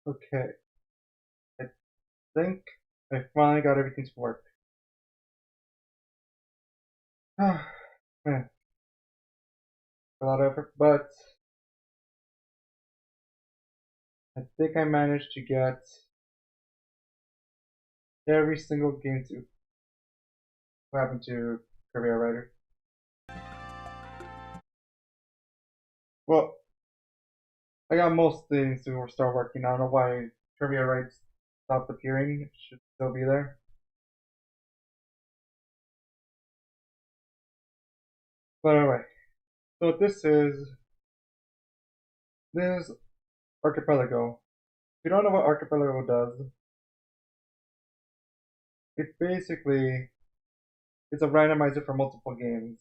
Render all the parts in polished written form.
Okay, I think I finally got everything to work. Man, a lot of effort, but I think I managed to get every single game to what happened to Kirby Air Rider. Well, I got most things to start working. I don't know why Kirby Air Ride stopped appearing. It should still be there. But anyway, so what this is Archipelago. If you don't know what Archipelago does, it basically it's a randomizer for multiple games.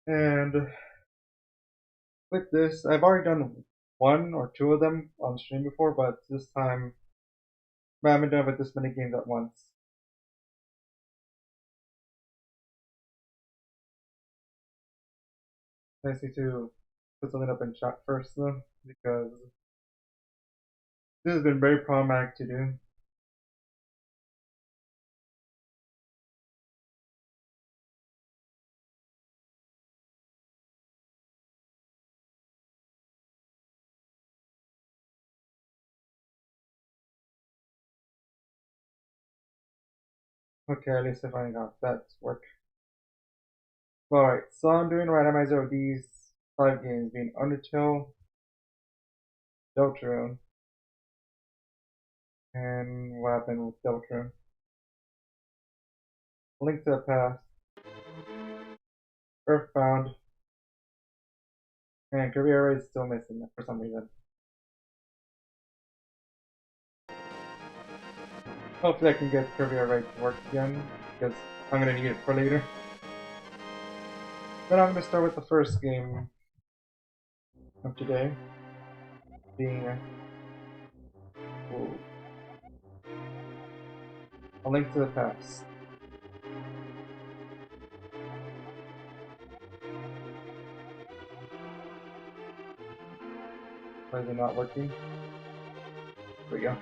And with this, I've already done one or two of them on stream before, but this time I haven't done with this many games at once. I need to put something up in chat first though, because this has been very problematic to do. Okay, at least I finally got that to work. Alright, so I'm doing a randomizer of these 5 games being Undertale, Deltarune, and what happened with Deltarune. Link to the Past, Earthbound, and Kirby Air Ride is still missing for some reason. Hopefully I can get Kirby Air Ride to work again, because I'm going to need it for later. But I'm going to start with the first game of today, being A Link to the Past. Why is it not working? There we go.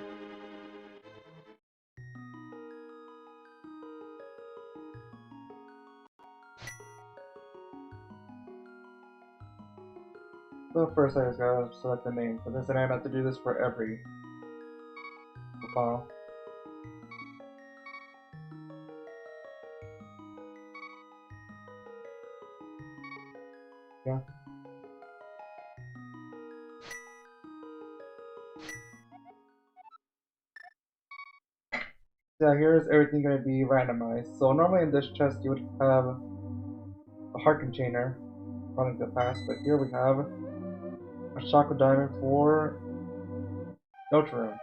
So first I just gotta select the name for this, and I have to do this for every file. Yeah. So here's everything going to be randomized. So normally in this chest you would have a heart container running to the past, but here we have a chocolate diamond for Deltarune.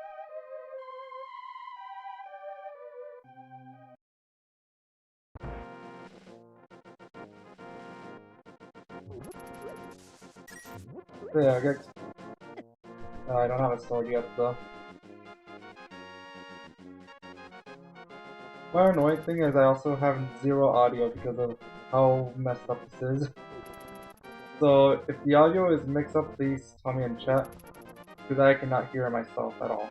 So yeah, I don't have a sword yet though. One annoying thing is I also have zero audio because of how messed up this is. So if the audio is mixed up, please tell me in chat, because I cannot hear myself at all.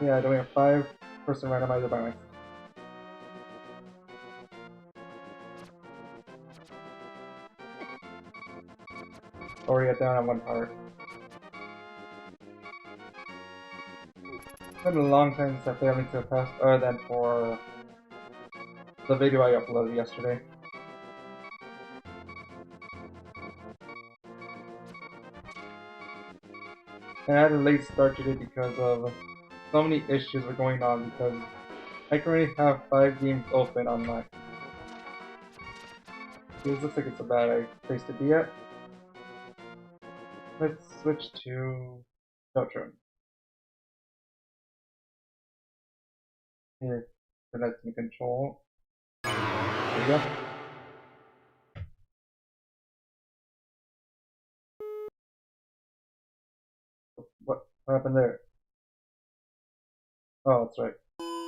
Yeah, doing a 5-person randomizer by myself. Already get down on one part. It's been a long time since I played Link to the Past, other than for the video I uploaded yesterday. And I had a late start today because of so many issues were going on, because I currently have 5 games open on my... This looks like it's a bad place to be at. Let's switch to Deltarune. Here, connect to control. There you go. What happened there? Oh, that's right.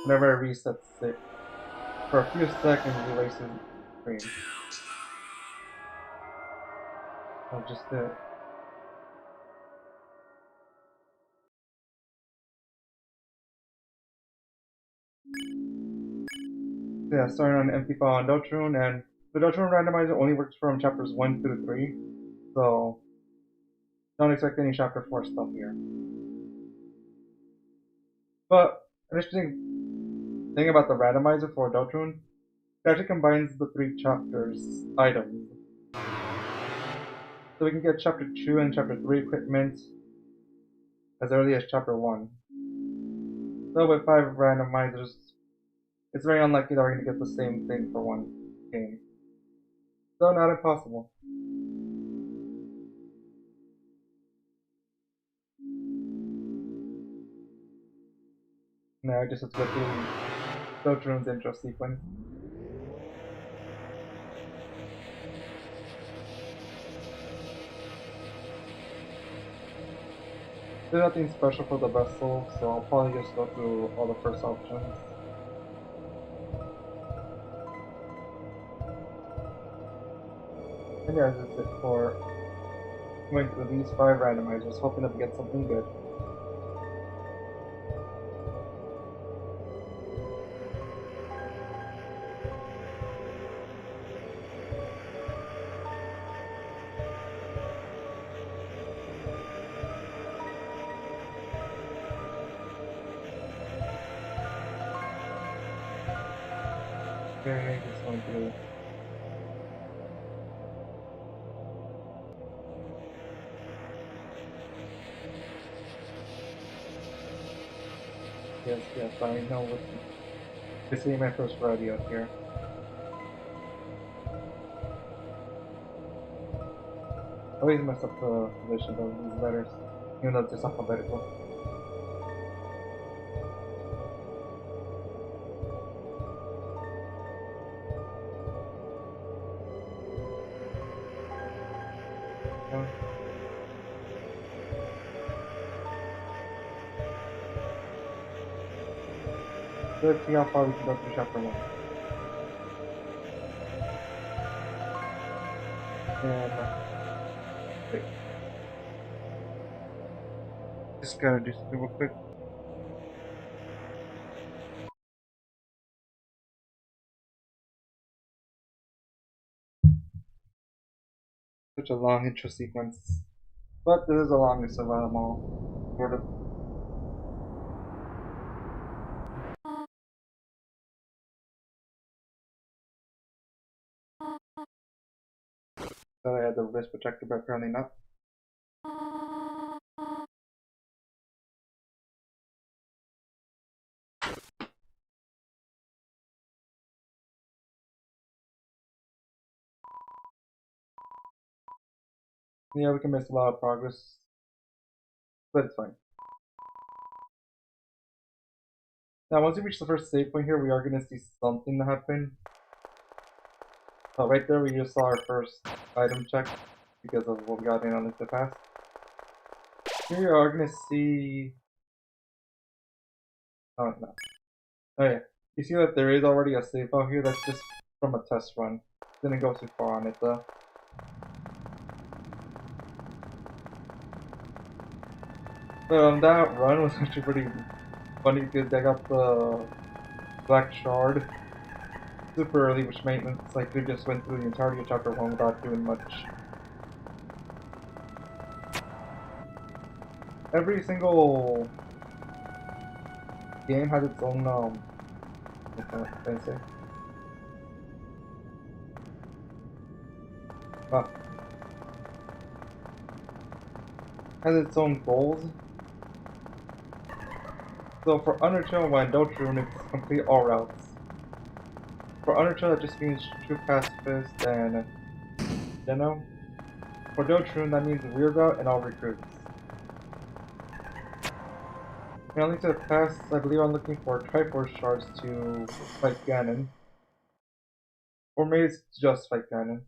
Whenever it resets it, for a few seconds, it erases the screen. I'll just do it. So yeah, starting on empty file on Deltarune, and the Deltarune randomizer only works from chapters 1 through 3, so don't expect any chapter 4 stuff here. But an interesting thing about the randomizer for Deltarune, it actually combines the 3 chapters items. So we can get chapter 2 and chapter 3 equipment as early as chapter 1. So with 5 randomizers, it's very unlikely that we're going to get the same thing for one game. Though not impossible. Now I just have to go through Deltarune's intro sequence. There's nothing special for the vessel, so I'll probably just go through all the first options. And yeah, that's it for going through these 5 randomizers, hoping that we get something good. Okay, just going through. Yes, yes, I know what this is my first rodeo here. I always mess up the position of these letters, even though it's just alphabetical. Yeah. So let's see how far we can go through chapter 1. And wait, just gotta do something real quick. Such a long intro sequence. But this is the longest of them all. Sort of. Thought I had the wrist protector, but apparently not. Yeah, we can miss a lot of progress, but it's fine. Now, once we reach the first save point here, we are going to see something happen. Right there, we just saw our first item check because of what we got in on the past. Here we are going to see. Oh, no. Oh, yeah. You see that there is already a save file here? That's just from a test run. Didn't go too far on it, though. But that run was actually pretty funny because I got the Black Shard super early, which meant I could just went through the entirety of chapter 1 without doing much. Every single game has its own, what can I say? Uh, has its own goals. So for Undertale, when Deltarune, it's complete all routes. For Undertale, that just means true pacifist and Geno. For Deltarune, that means weird route and all recruits. And only to the past, I believe I'm looking for Triforce shards to fight Ganon. Or maybe it's just fight Ganon.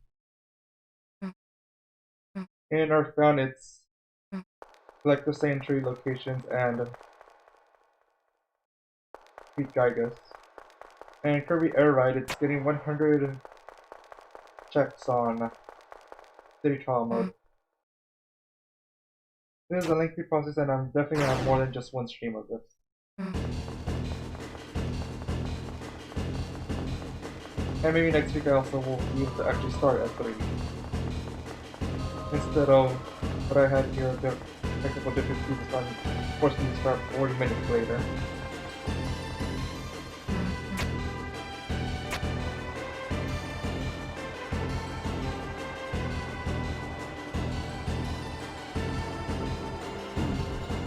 In Earthbound, it's like the same tree locations and Speed Gigas. And Kirby Air Ride, it's getting 100 checks on City Trial mode. This is a lengthy process, and I'm definitely gonna have more than just one stream of this. And maybe next week I also will be able to actually start at 3. Instead of what I had here, the technical difficulties forced me to start 40 minutes later.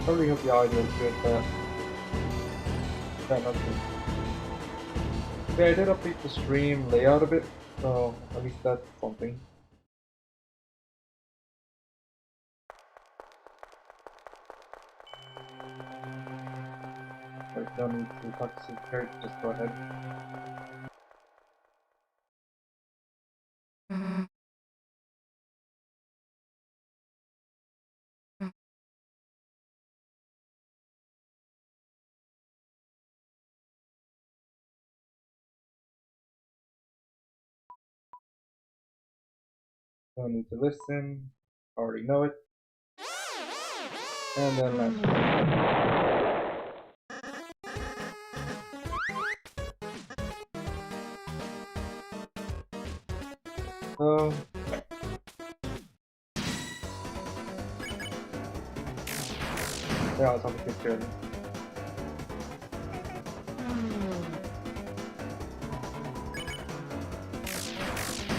I really hope the audio is good, but not good. Yeah, I did update the stream layout a bit, so at least that's something. I don't need to talk to Kurt, just go ahead. Don't need to listen, already know it. And then last one. So yeah, I was on the picture.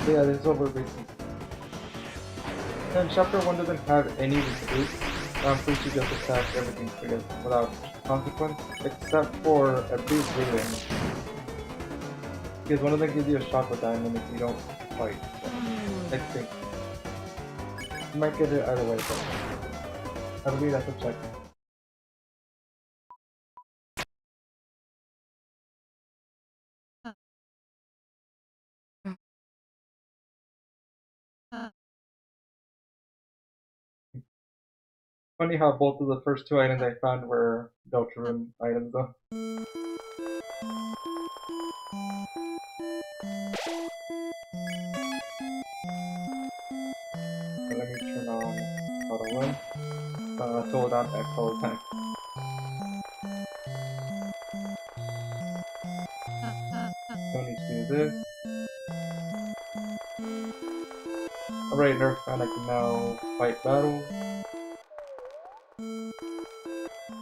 So yeah, this is over basically. And chapter 1 doesn't have any mistakes. I'm free to just attack everything without consequence, except for a big villain. Because one of them gives you a shot with diamond if you don't fight. So, I think. You might get it either way, but I believe that's a check. Funny how both of the first 2 items I found were Deltarune items though. So let me turn on auto run. Total down at color time. Don't need to do this. Alright, Earthbound, I can now fight battles.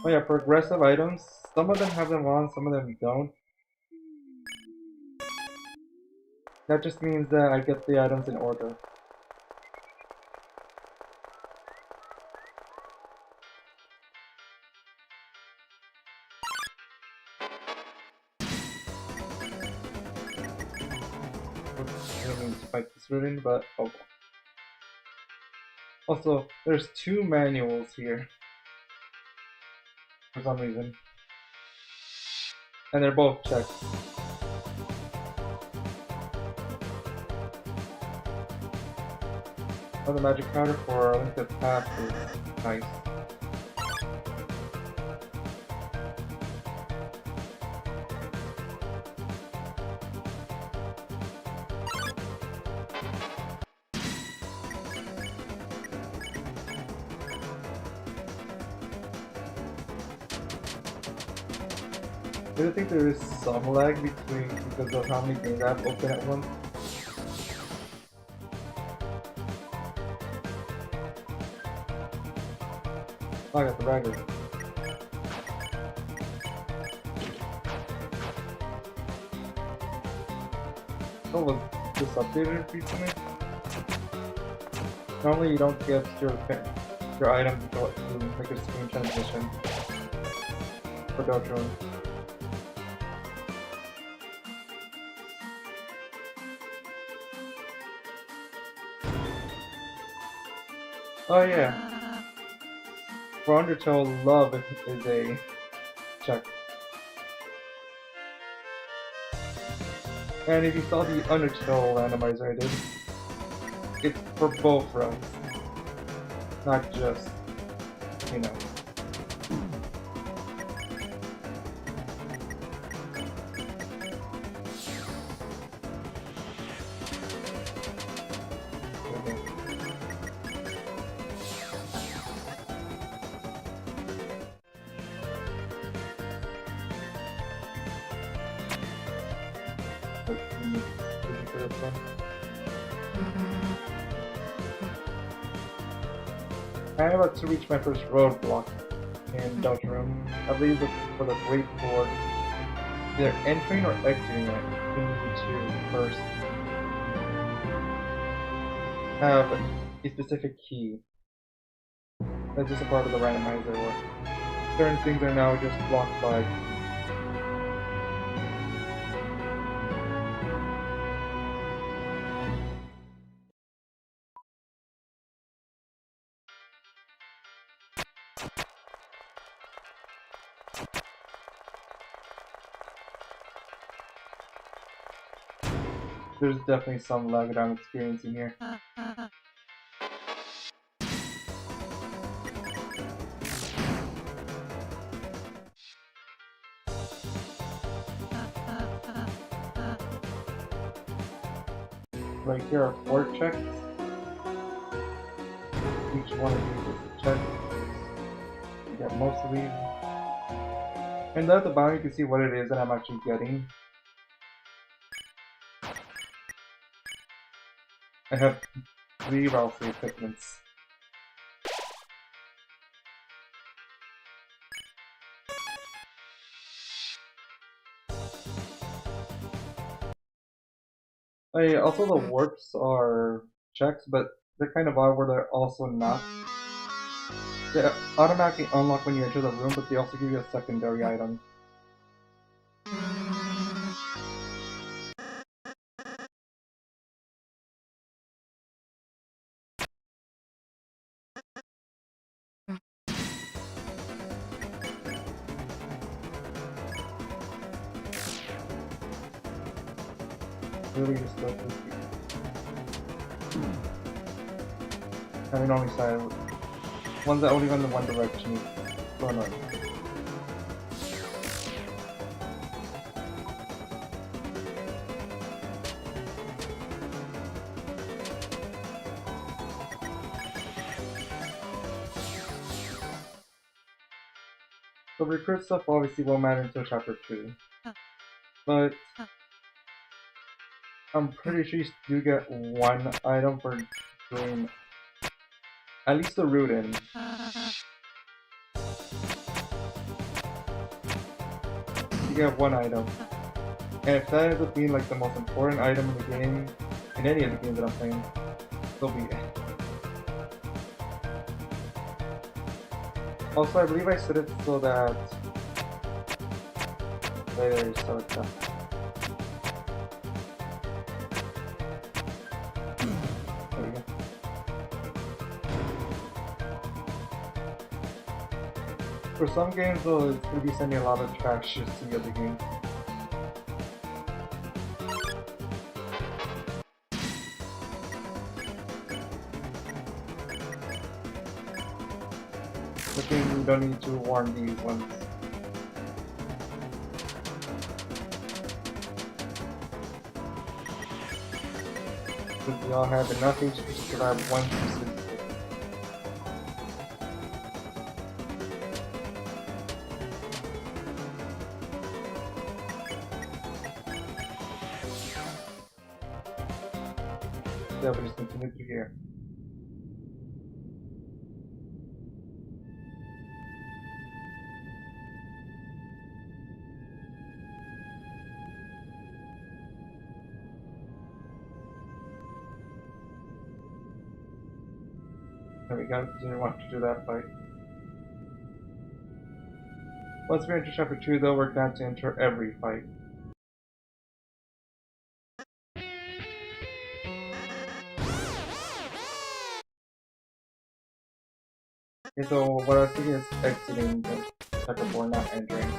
Oh yeah, progressive items. Some of them have them on, some of them don't. That just means that I get the items in order. I don't mean to fight this ribbon, but oh well. Also, there's 2 manuals here. For some reason. And they're both checked. Oh, the magic powder for Link to the Past is nice. I do think there is some lag because of how many games I have open at once. Oh, I got the bagger. Oh, was this updated recently? Normally you don't get your item to make a screen transition for Deltarune. Oh yeah. For Undertale, love is a check. And if you saw the Undertale randomizer I did, it's for both runs. Not just, you know. me for this one. I am about to reach my first roadblock in Deltarune. I believe for the great board, either entering or exiting it, you need to first have a specific key. That's just a part of the randomizer where certain things are now just blocked by. There's definitely some lag that I'm experiencing here. Right here are 4 checks. Each one of these is a check. You get most of these. And at the bottom you can see what it is that I'm actually getting. I have 3 Ralphie figments. Also the warps are checks, but they're kind of odd where they're also not. They automatically unlock when you enter the room, but they also give you a secondary item. Really just go through. I mean, only side ones that only go in the one direction. So annoying. The recruit stuff obviously won't matter until chapter 2. But I'm pretty sure you do get 1 item for doing at least the route in. You get 1 item. And if that ends up being like the most important item in the game, in any of the games that I'm playing, so be it. Also, I believe I set it so that there, so it's done. There we go. For some games though, it's going to be sending a lot of trash just to the other game. I think we don't need to warn these ones. Because we all have enough HP to survive one specific. Yeah, we just continue through here. There we go, didn't want to do that fight. Once we enter chapter 2 though, we're going to enter every fight. Okay, so what I was thinking is exiting the checkerboard, not entering.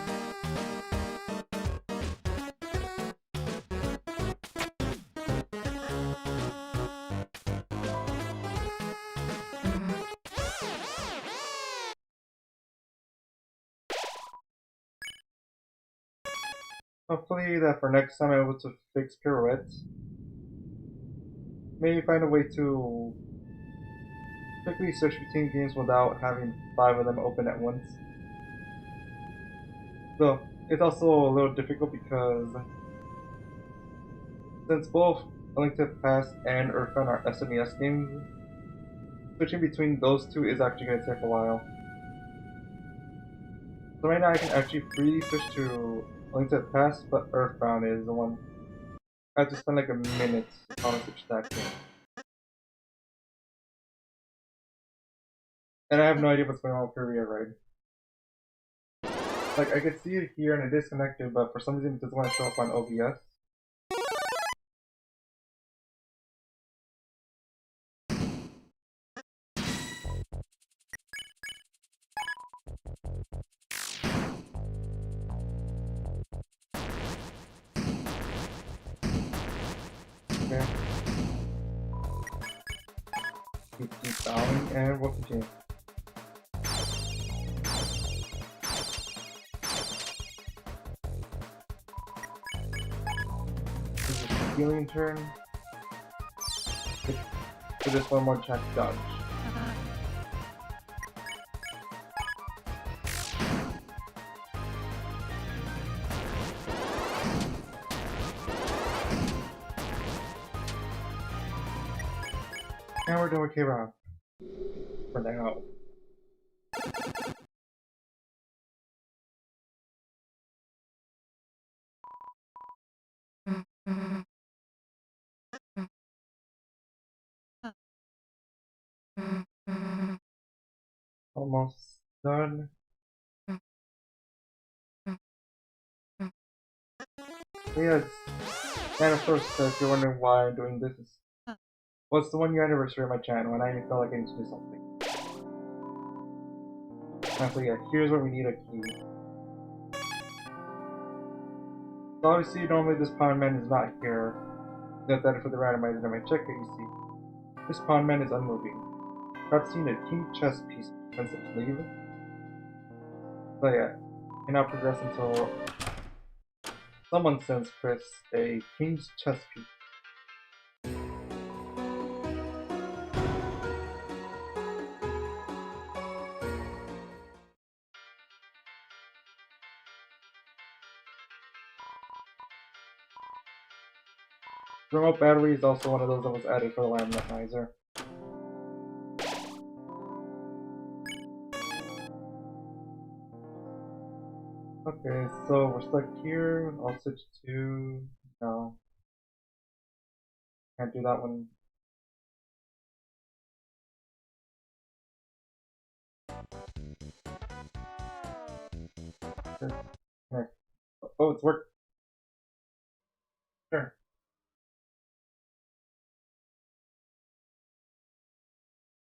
Hopefully that for next time I'm able to fix pirouettes. Maybe find a way to quickly switch between games without having 5 of them open at once. So it's also a little difficult because Since both A Link to the Past and Earthbound are SNES games, switching between those two is actually going to take a while. So right now I can actually freely switch to A Link to the Past, but Earthbound is the one I have to spend like a minute on a switch that game. And I have no idea what's going on with Kirby Air Ride. Like, I could see it here and it is connected, but for some reason it doesn't want to show up on OBS. Okay. Keep bowing and we'll continue. This is the healing turn. For this one more check dodge. And we're doing okay round. For now. Almost done. So yes, and of course, if you're wondering why I'm doing this, well, it's the 1 year anniversary of my channel, and I felt like I need to do something. And so yeah, here's where we need a key. So obviously, normally this Pawn Man is not here. Note that for the randomizer, and I check it, you see. This Pawn Man is unmoving. Perhaps seen a king chess piece defensive sleeve. So yeah, and now progress until someone sends Chris a king's chess piece. Remote battery is also one of those that was added for the randomizer. Okay, so we're stuck here. I'll switch to... no. Can't do that one. Okay. Oh, it's worked. Sure.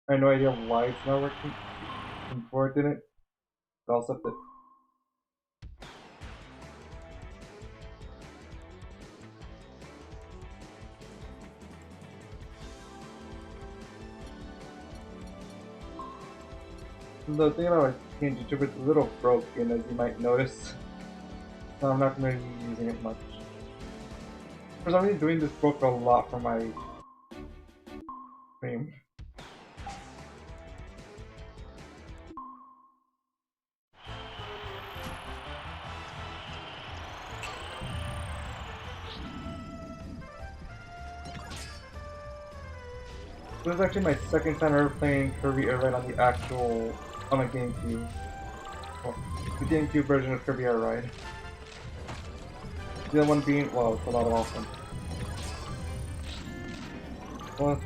I have no idea why it's not working. Before it didn't. But I'll set it. The thing about YouTube, it's a little broken, as you might notice. So I'm not going to be using it much. For some reason, doing this broke a lot for my stream. This is actually my second time ever playing Kirby Air Ride on the actual, on a GameCube. Well, the GameCube version of Kirby Air Ride. The other one being, well, it's a lot of awesome. Well,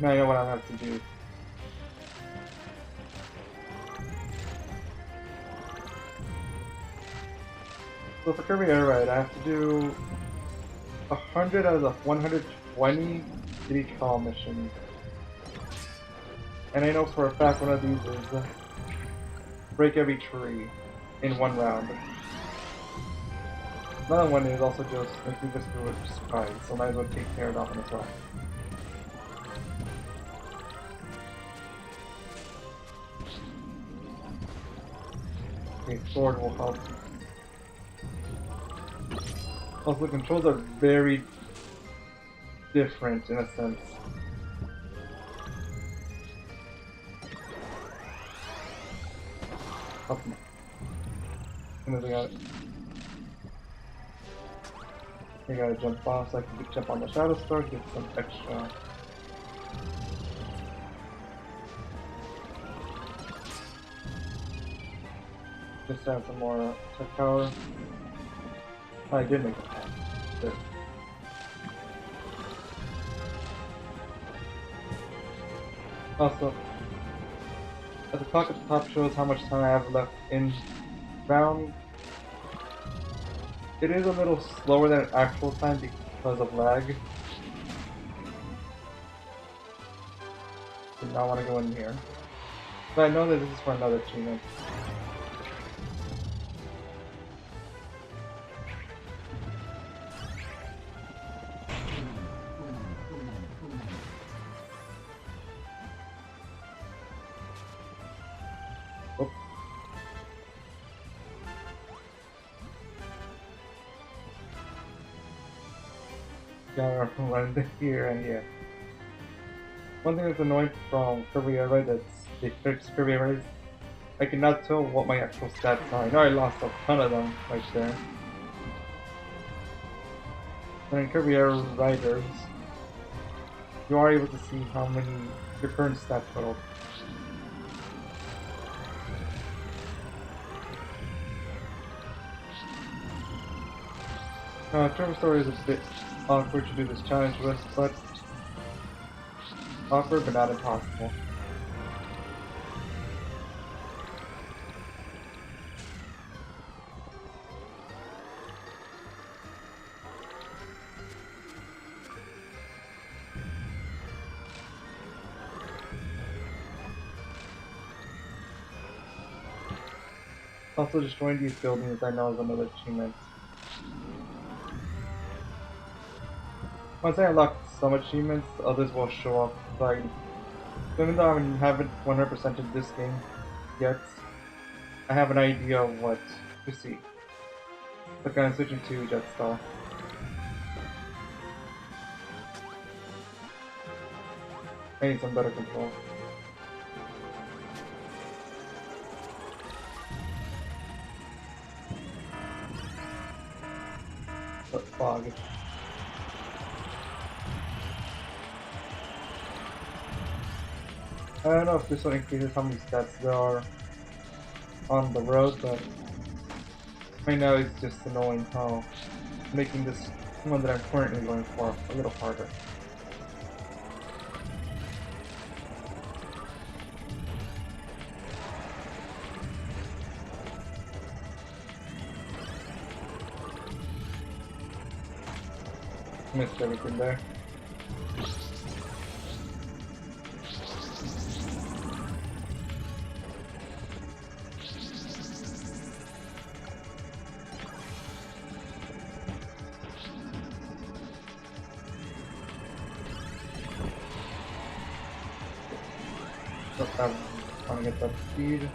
now I know what I have to do. So for Kirby Air Ride, I have to do 100 out of the 120 city call missions. And I know for a fact one of these is break every tree in one round. Another one is also just make me just do it surprise, so I might as well take care of that one as well. Okay, sword will help. Also, the controls are very different in a sense. Up. As soon as I got it. You gotta jump off so I can jump on the Shadow Star, get some extra. Just to have some more tech power. Oh, I did make a path. Good. Also, at the clock at the top shows how much time I have left in round. It is a little slower than actual time because of lag. Did not want to go in here. But I know that this is for another achievement. Oops. Gotta run here and here. One thing that's annoying from Kirby Air Ride that's they fixed Kirby Air Rides, I cannot tell what my actual stats are. I know I lost a ton of them right there. But in Kirby Air Riders, you are able to see how many your current stat total. Trevor Story is a bit awkward to do this challenge with, but awkward but not impossible. Also, destroying these buildings I know is another achievement. Once I unlock some achievements, others will show up. Like, even though I haven't 100%ed this game yet, I have an idea of what to see. So I'm switching to Jetstar. I need some better control. But fog. I don't know if this one increases how many stats there are on the road, but right now it's just annoying how making this one that I'm currently going for a little harder. Missed everything there. I want to get that speed.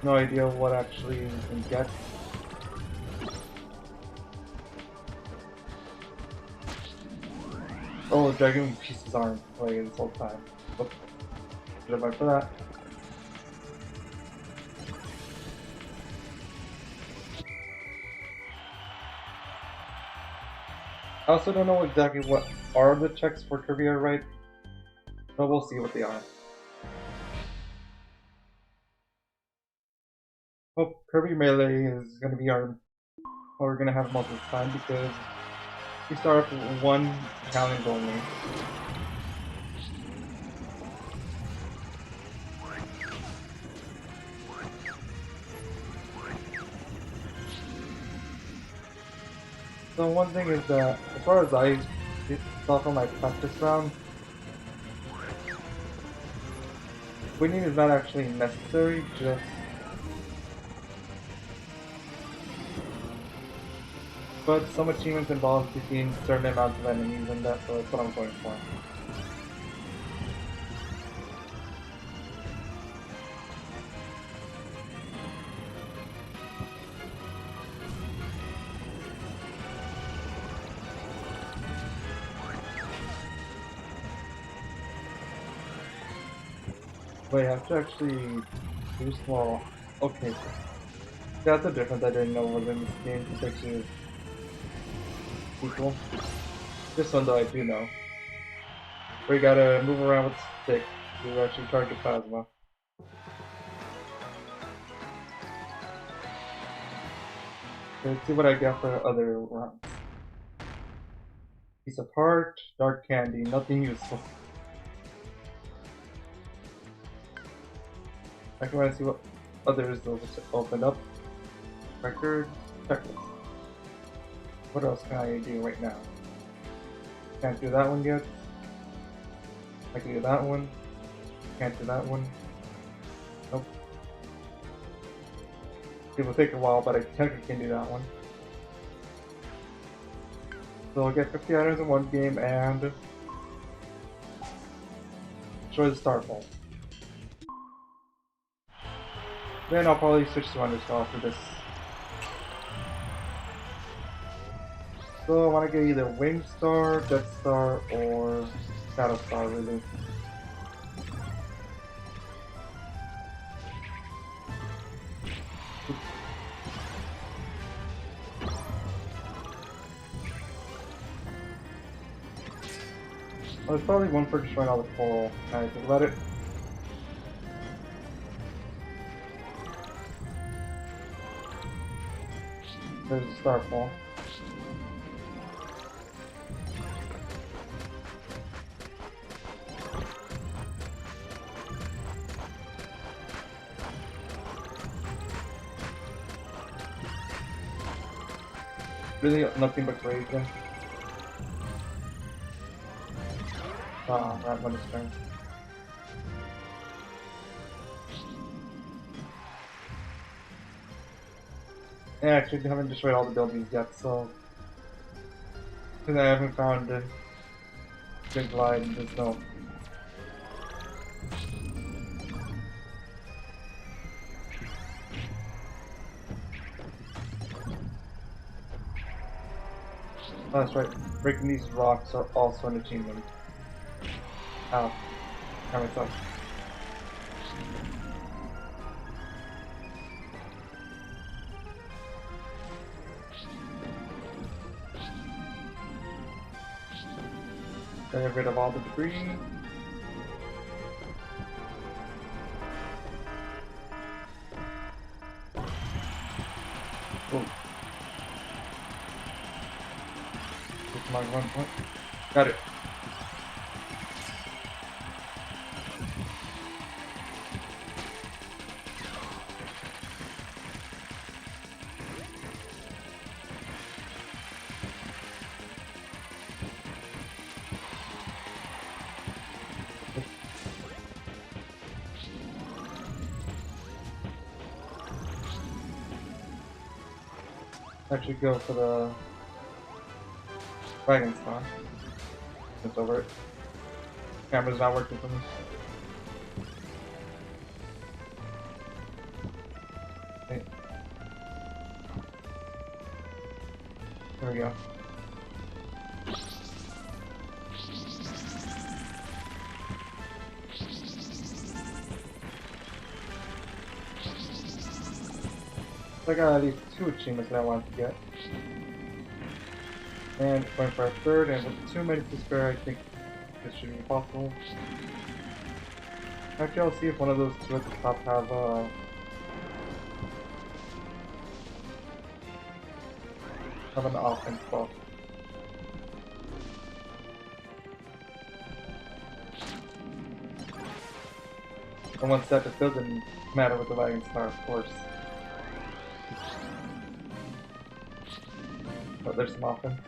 No idea what actually you can get. Oh, dragon pieces aren't playing this whole time. Oops. Should have went for that. I also don't know exactly what are the checks for Kirby Air Ride, but we'll see what they are. Hope Kirby Melee is going to be our, what we're going to have most of the time because we start with one challenge only. So one thing is that, as far as I saw from my practice round, winning is not actually necessary, just but some achievements involve defeating certain amounts of enemies and that, so that's what I'm going for. Wait, I have to actually do small. Okay. That's a difference I didn't know was in this game to actually. sequel. This one though I do know. Where you gotta move around with the stick to actually charge your plasma. Let's see what I got for other rounds. Piece of heart, dark candy, nothing useful. I can want to see what others will open up. Record, checklist. What else can I do right now? Can't do that one yet. I can do that one. Can't do that one. Nope. It will take a while, but I technically can do that one. So I'll get 50 items in one game and destroy the Starfall. Then I'll probably switch to Undertale after this. So I want to get either Wing Star, Jet Star, or Shadow Star really. Well, there's probably one for destroying all the coral. Now I think about it. There's a Starfall. Really nothing but raging. Ah, that one is turn. Yeah, actually, I haven't destroyed all the buildings yet, so. Because I haven't found a good glide in this zone. Oh, that's right, breaking these rocks are also an achievement. Ow. Got myself. Get rid of all the debris. Oh. Just my 1 point. Got it. Actually go for the dragon spawn. It's over it. Camera's not working for me. Okay. There we go. I got at least 2 achievements that I wanted to get. And going for a third, and with 2 minutes to spare, I think this should be possible. Actually, I'll see if one of those 2 at the top have an offense buff. And once that, it doesn't matter with the Dragon Star, of course. But there's some offense.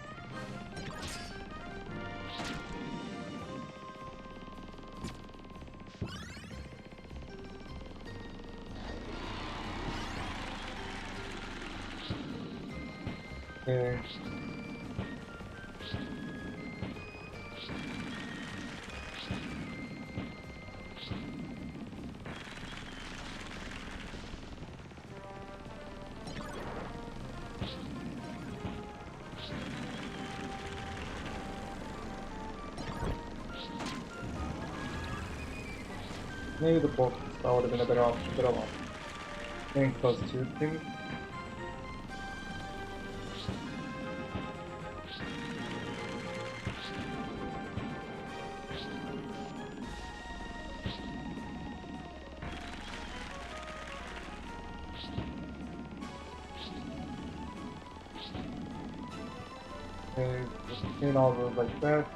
Okay. Maybe the bulk spell would have been a better option, but oh well. Getting close to things. Okay, just clean all those like that.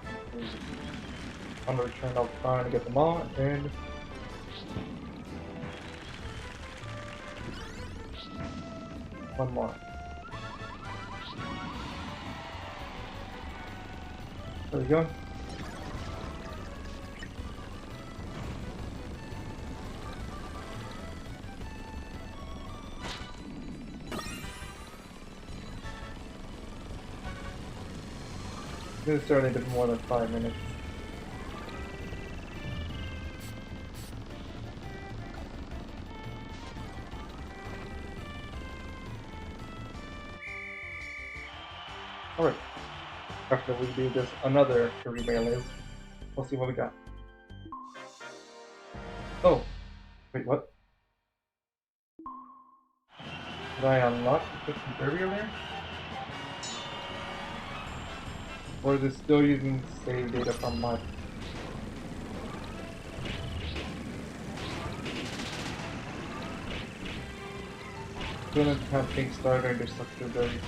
On the return, I'll try to get them all, and one more. There we go. This is certainly a bit more than 5 minutes. Alright. After we do this another Kirby Air Ride, we'll see what we got. Oh! Wait, what? Did I unlock the Kirby over there? Or is it still using save data from my... Still have things started and destructibility.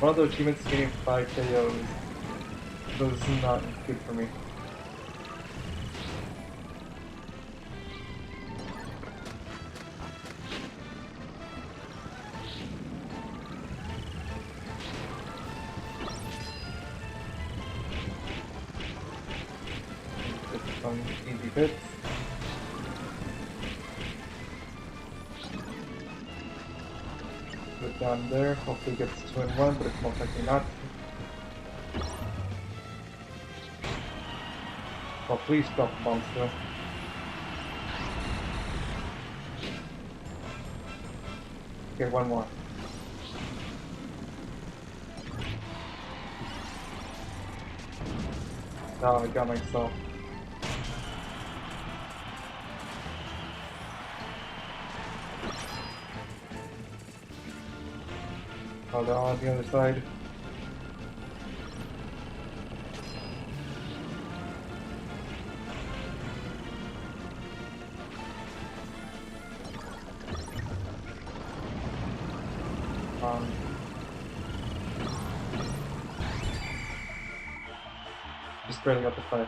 One of the achievements is getting 5 KOs. So this is not good for me. Just some easy hits. Put it down there. Hopefully it gets 2 in 1, but it's most likely not. Oh, please stop the bomb still. Okay, one more. Oh, I got myself. Oh, they're on the other side. Just barely got the fight.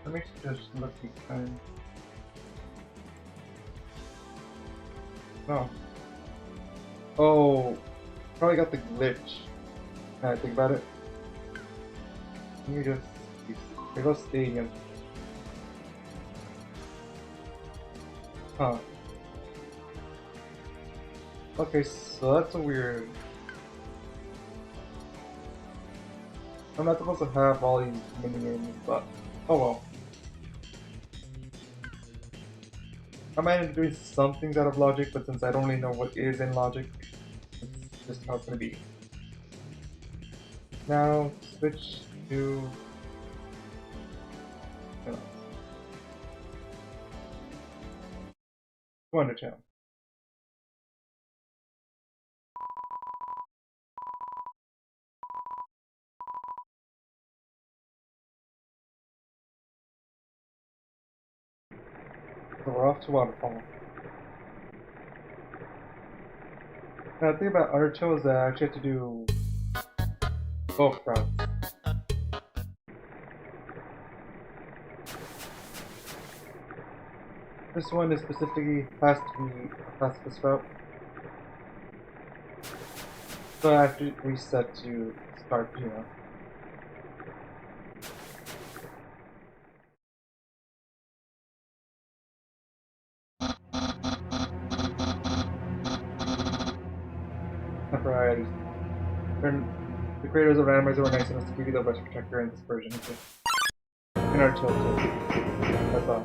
Let me just look behind. No. Oh, probably got the glitch. Now I think about it. Let me just. There goes stadium. Huh. Okay, so that's a weird. I'm not supposed to have all these minigames, but oh well. I might end up doing some things out of logic, but since I don't really know what is in logic, it's just how it's gonna be. Now switch to Undertale. So we're off to Waterfall. Now the thing about Undertale is that I actually have to do both routes. This one is specifically has to be a fastest route. So I have to reset to start, you know. Alright. The creators of randomizer were nice enough to give you the best protector in this version too. In our tilt too. That's all.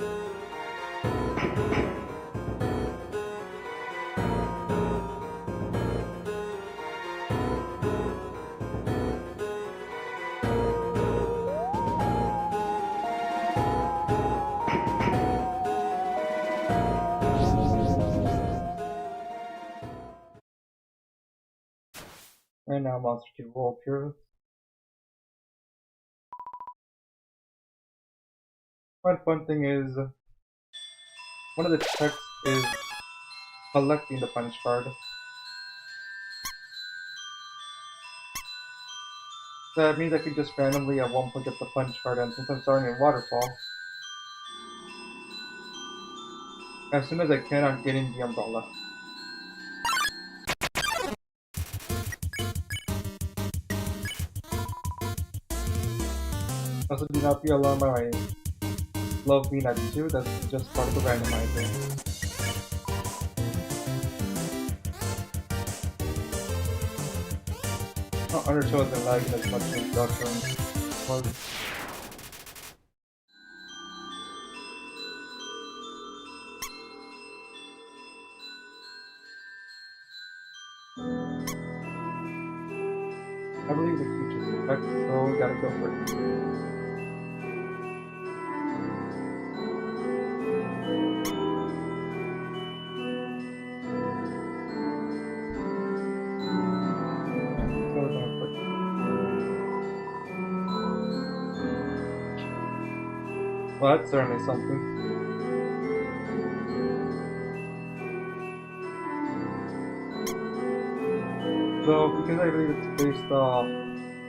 And now Monster Kid will appear. One fun thing is, one of the checks is collecting the punch card. So that means I could just randomly at one point get the punch card, and since I'm starting in Waterfall, as soon as I can, I'm getting the umbrella. Also, do not be alarmed by my love being at 2, that's just part of the randomizer. Oh, Undertale isn't lagging as much as Deltarune was. I believe the future's correct, so we gotta go for it. So we're going for it. Well, that's certainly something. So, because I believe it's based off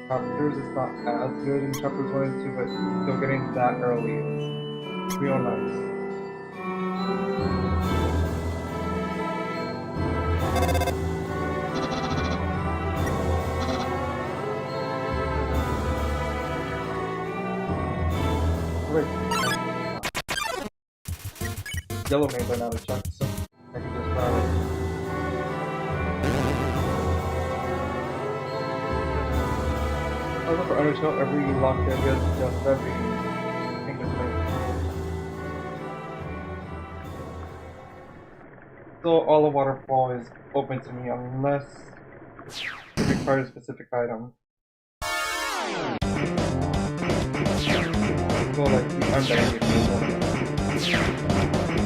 chapters, it's not as good in chapters 1 and 2, but still getting that early is real nice. Wait. Yellow mains are not a check, so I can just grab it. Also for Undertale, every locked area is just every English main. So all of Waterfall is open to me unless it requires a specific item. So like the undivided people.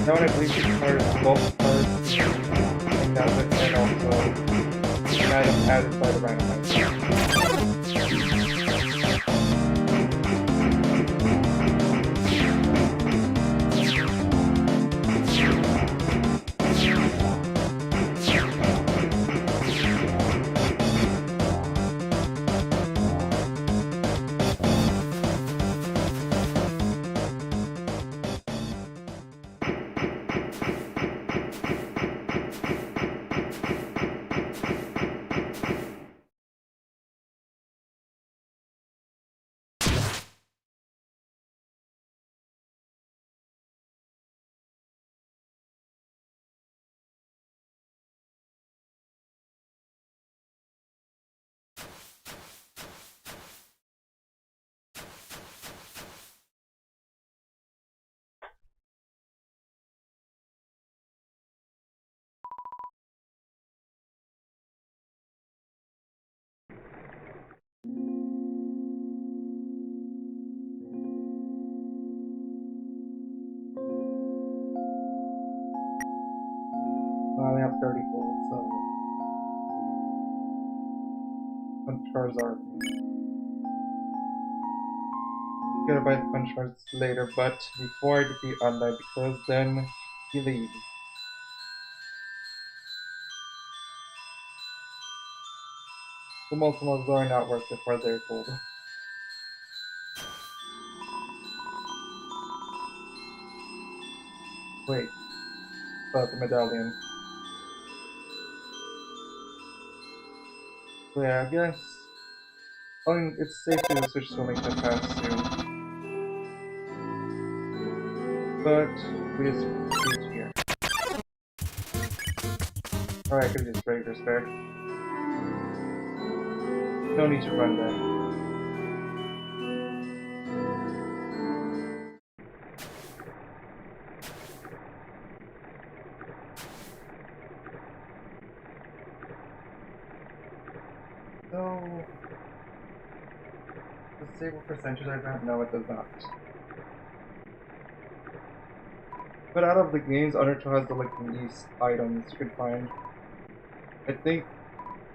Now I believe it requires both cards and also an item added by the randomizer. I only have 30 gold, so punch cards are. Gonna buy the punch cards later, but before I defeat Undyne, because then he leaves. The multiples are not worth it for their gold. Wait, the medallion. So yeah, I guess. I mean, it's safe to switch to Link to Past soon. But we just proceed here. Alright, I could just regular spare. No need to run that. So, disable percentage I grant? No, it does not. But out of the games, Undertale has the least items you could find. I think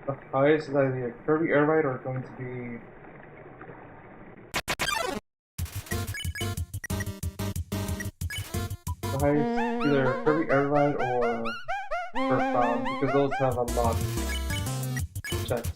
the highest is either Kirby Air Ride or going to be the highest, either Kirby Air Ride or Earthbound, because those have a lot of checks.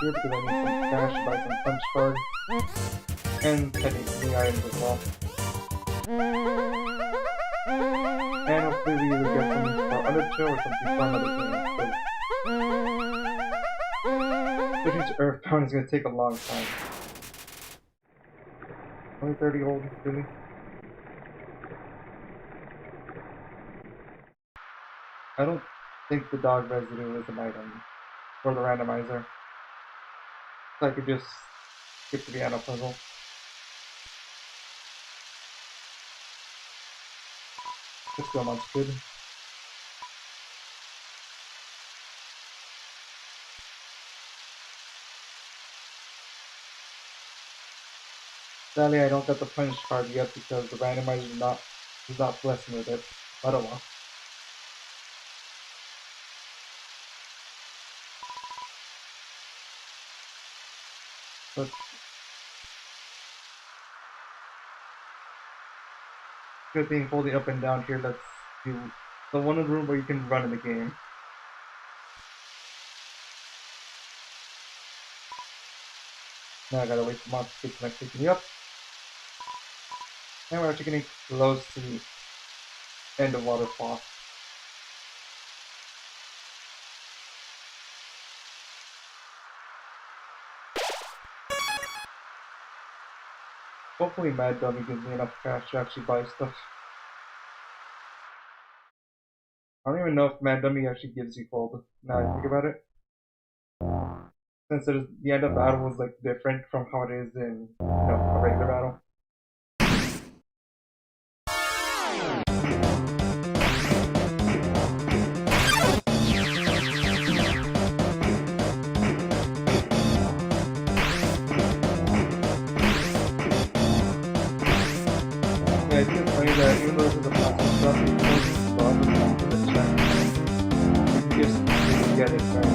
Here because I need some cash to buy some punch cards and technically items as well. And hopefully we either get something for Undertale or something for another game. Switching to Earthbound is going to take a long time. Only 30 gold, really? I don't think the dog residue is an item for the randomizer. So I could just skip the piano puzzle. This still looks good. Sadly, I don't get the punch card yet because the randomizer is not blessed with it. But oh well. But good thing holding up and down here lets you the one room where you can run in the game. Now I gotta wait for monsters to connect picking me up. And we're actually getting close to the end of waterfall. Hopefully Mad Dummy gives me enough cash to actually buy stuff. I don't even know if Mad Dummy actually gives you gold, now I think about it. Since the end of battle was like different from how it is in, you know, a regular battle. Yeah, I think it's funny that even though this is a plastic stuff, it doesn't bother me for the check. You just didn't get it, right?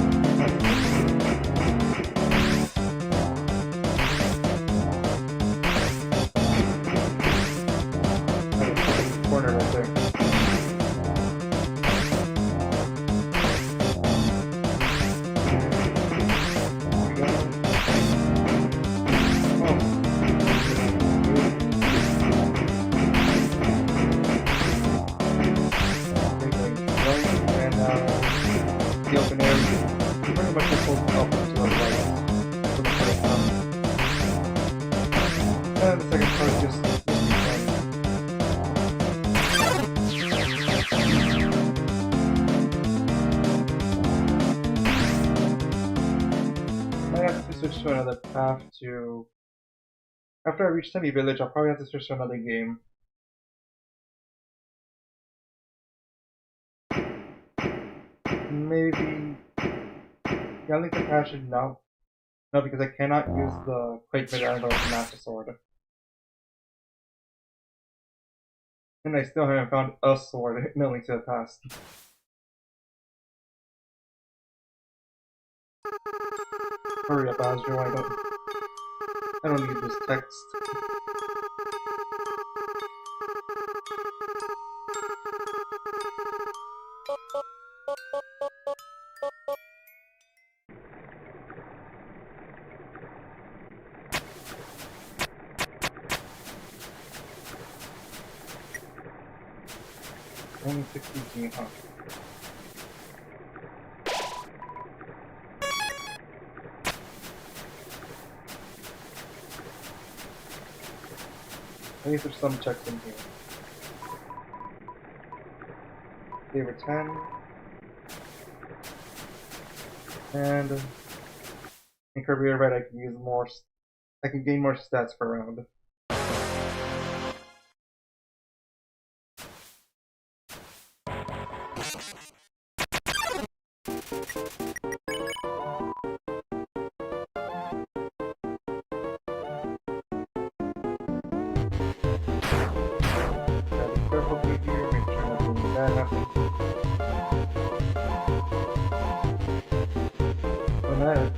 Corner right there. The open air pretty much just holds up to the right for the first time. And the second part is just I have to switch to another path to... After I reach Semi Village, I'll probably have to switch to another game. Maybe... Yeah, I'll need to patch it now. No, because I cannot use the Quake Medallion or the Master Sword. And I still haven't found a sword in A Link to the Past. Hurry up, Azrael, I don't need this text. Only 16, huh? At least there's some checks in here. Favorite 10. And in Kirby Air Ride I can use more, I can gain more stats per round. Internet.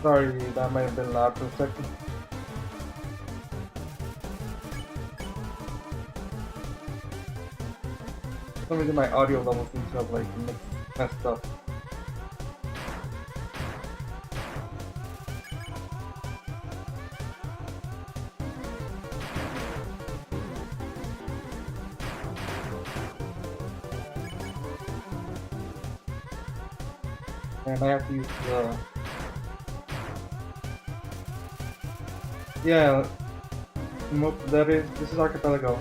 Sorry, that might have been loud for a second. For some reason my audio level seems to have like messed up. And I have to use the... Yeah, this is Archipelago.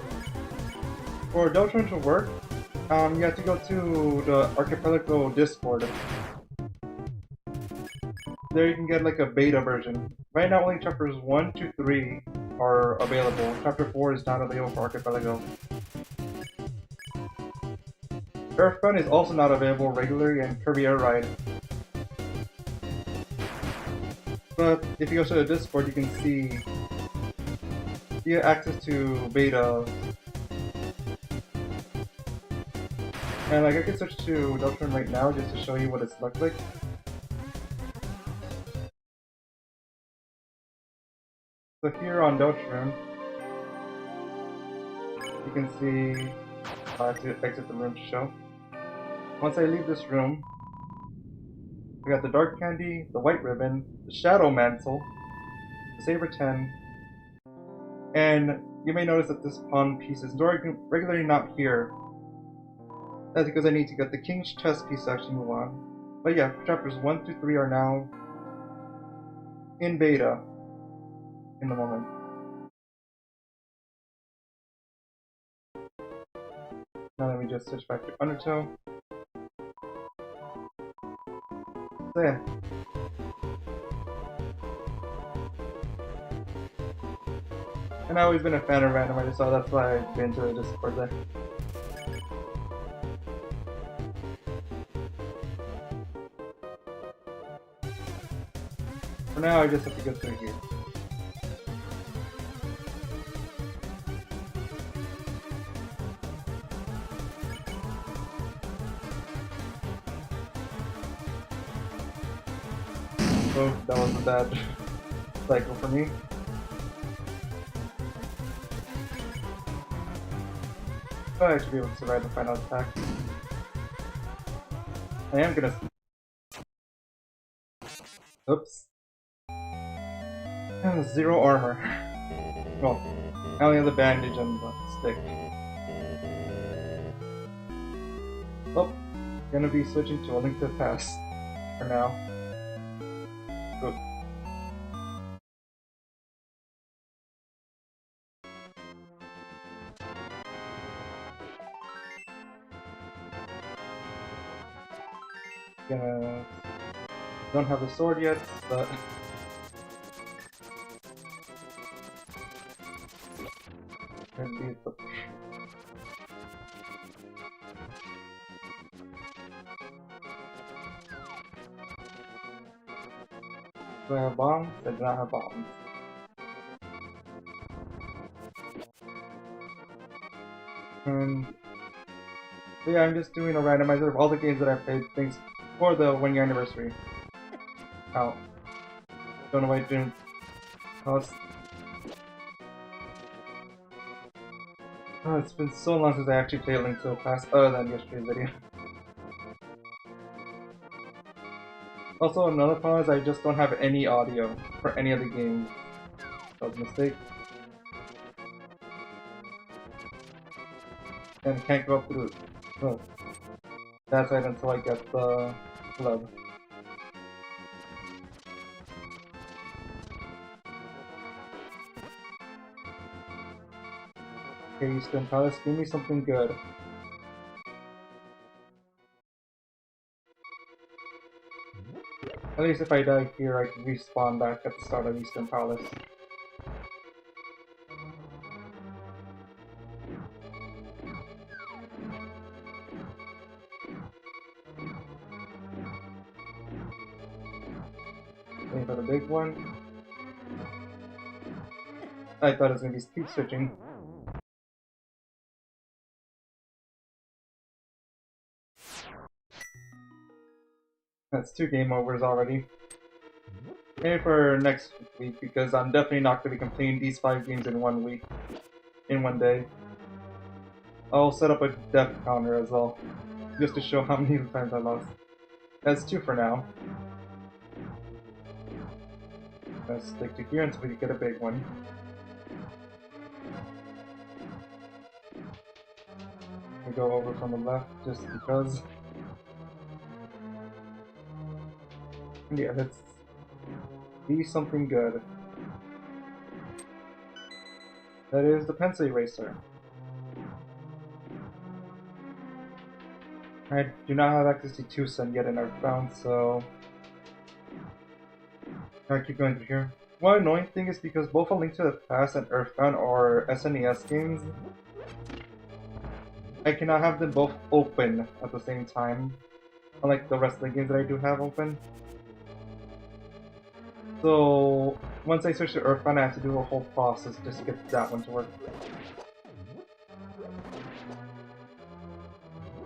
For Deltarune to work, you have to go to the Archipelago Discord. There you can get like a beta version. Right now only chapters 1 to 3 are available. Chapter 4 is not available for Archipelago. Earthbound is also not available regularly in Kirby Air Ride. But if you go to the Discord, you can see you get access to beta. And like I can switch to Deltarune right now just to show you what it's looked like. So here on Deltarune, you can see I have to exit the room to show. Once I leave this room, we got the dark candy, the white ribbon, the shadow mantle, the saber 10, and you may notice that this pawn piece is regularly not here. That's because I need to get the king's chess piece to actually move on. But yeah, chapters 1 through 3 are now in beta in the moment. Now let me just switch back to Undertale. So yeah. And I've always been a fan of randomizers, so that's why I've been to the Discord there. For now, I just have to go through here. So that was a bad cycle for me. But I should be able to survive the final attack. I am gonna... Oops. 0 armor. Well, I only have the bandage and the stick. Oh, gonna be switching to A Link to the Past for now. Oop. Don't have the sword yet, but do I have bombs? I do not have bombs. And so yeah, I'm just doing a randomizer of all the games that I've played things for the 1-year anniversary. Ow. Don't know why I didn't. Oh, it's been so long since I actually played Link to the Past, other than yesterday's video. Also, another problem is I just don't have any audio for any of the games. That was a mistake. And can't go up through that side until I get the club. Okay, Eastern Palace, give me something good. At least if I die here, I can respawn back at the start of Eastern Palace. Waiting for the big one. I thought it was gonna be speed switching. That's 2 game overs already. Maybe for next week, because I'm definitely not going to be completing these 5 games in 1 week, in 1 day. I'll set up a death counter as well, just to show how many times I lost. That's 2 for now. Let's stick to here until we get a big one. We go over from the left, just because. Yeah, let's be something good. That is the pencil eraser. I do not have access to Tucson yet in Earthbound, so I keep going through here. One annoying thing is because both A Link to the Past and Earthbound are SNES games, I cannot have them both open at the same time, unlike the rest of the games that I do have open. So once I switch to Earthbound, I have to do a whole process just to get that one to work.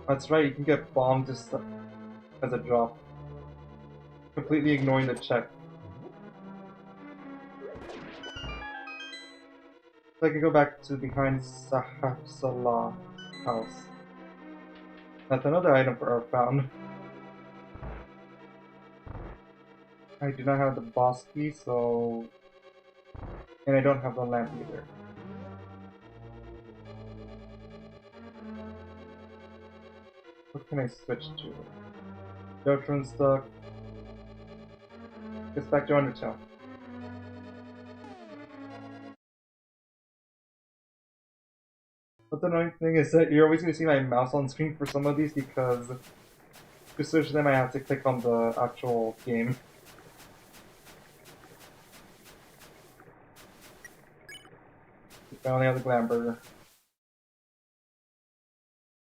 That's right, you can get bombed just as a drop, completely ignoring the check. So I can go back to behind Sahapsala house. That's another item for Earthbound. I do not have the boss key, so... and I don't have the lamp either. What can I switch to? Deltarune stuck. Gets back to Undertale. But the annoying thing is that you're always going to see my mouse on screen for some of these because to switch them I have to click on the actual game. I only have the glam burger.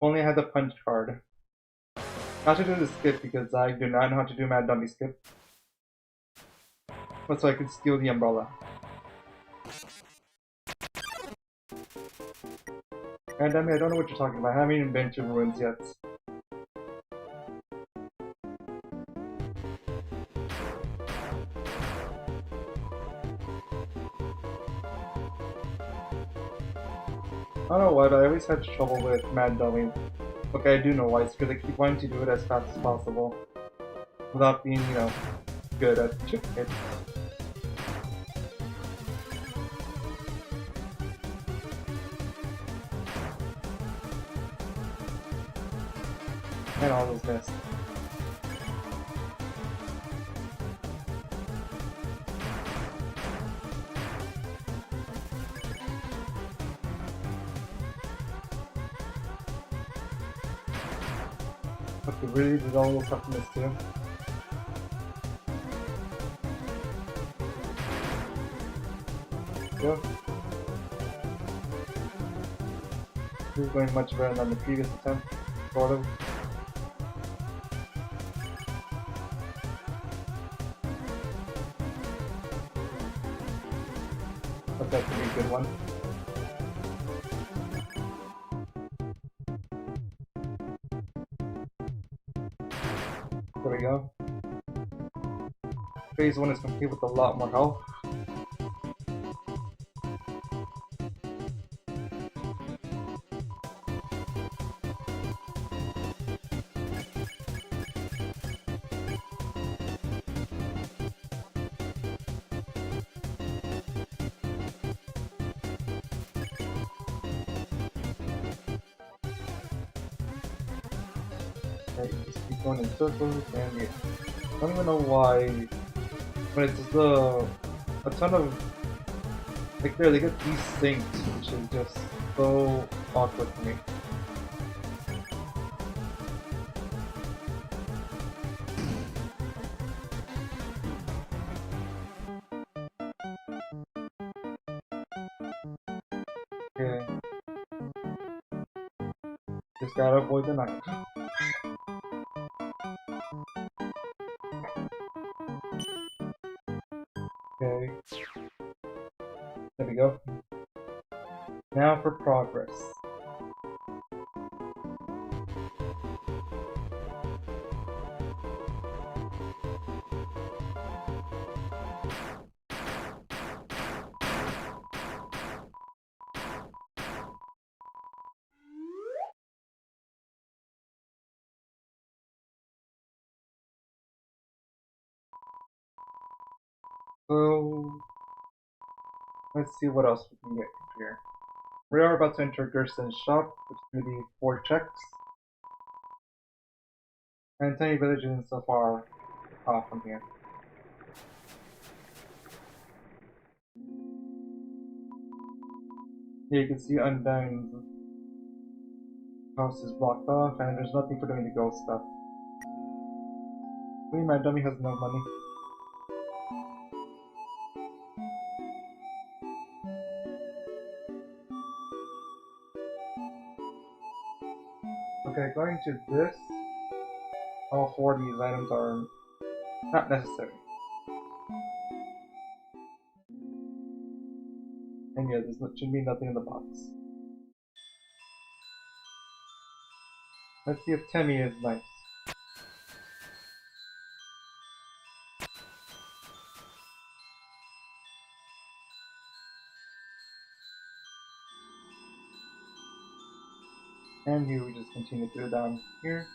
Only had the punch card. Not to do the skip because I do not know how to do Mad Dummy skip. But so I could steal the umbrella. Mad Dummy, I don't know what you're talking about. I haven't even been to ruins yet. I don't know why, but I always had trouble with Mad Dummy. Okay, I do know why. It's because I keep wanting to do it as fast as possible. Without being, you know, good at it. And all those missed. Okay, really did all those stuff miss too. Go. This is going much better than the previous attempt, sort of. But that could be a good one. There we go. Phase 1 is complete with a lot more health. Okay, just keep going in circles and yeah. I don't even know why, but it's just a ton of, like there, they get desynced, which is just so awkward for me. Okay. Just gotta avoid the knife. for progress. So let's see what else we can get here. We are about to enter Gerson's shop, which is going to be 4 checks. And 10 villages so far off from here. Here you can see Undyne's house is blocked off and there's nothing for doing the ghost stuff. My dummy has no money. Okay, going to this, all 4 of these items are not necessary. And yeah, there should be nothing in the box. Let's see if Temmie is nice. And here we just continue to go down here.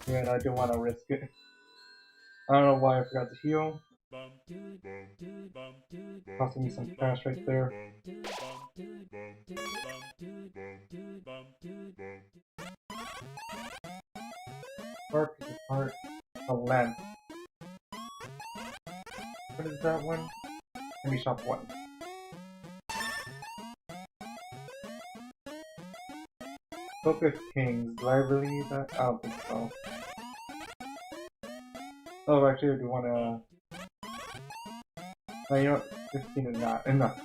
Yeah, and I don't want to risk it. I don't know why I forgot to heal. Costing me some cash right there. Spark is a part. A lamp. What is that one? Let me shop 1. Book of Kings. Do I really need that? I don't think so. Oh, actually, I do want to. No, you know what? 15 is not enough.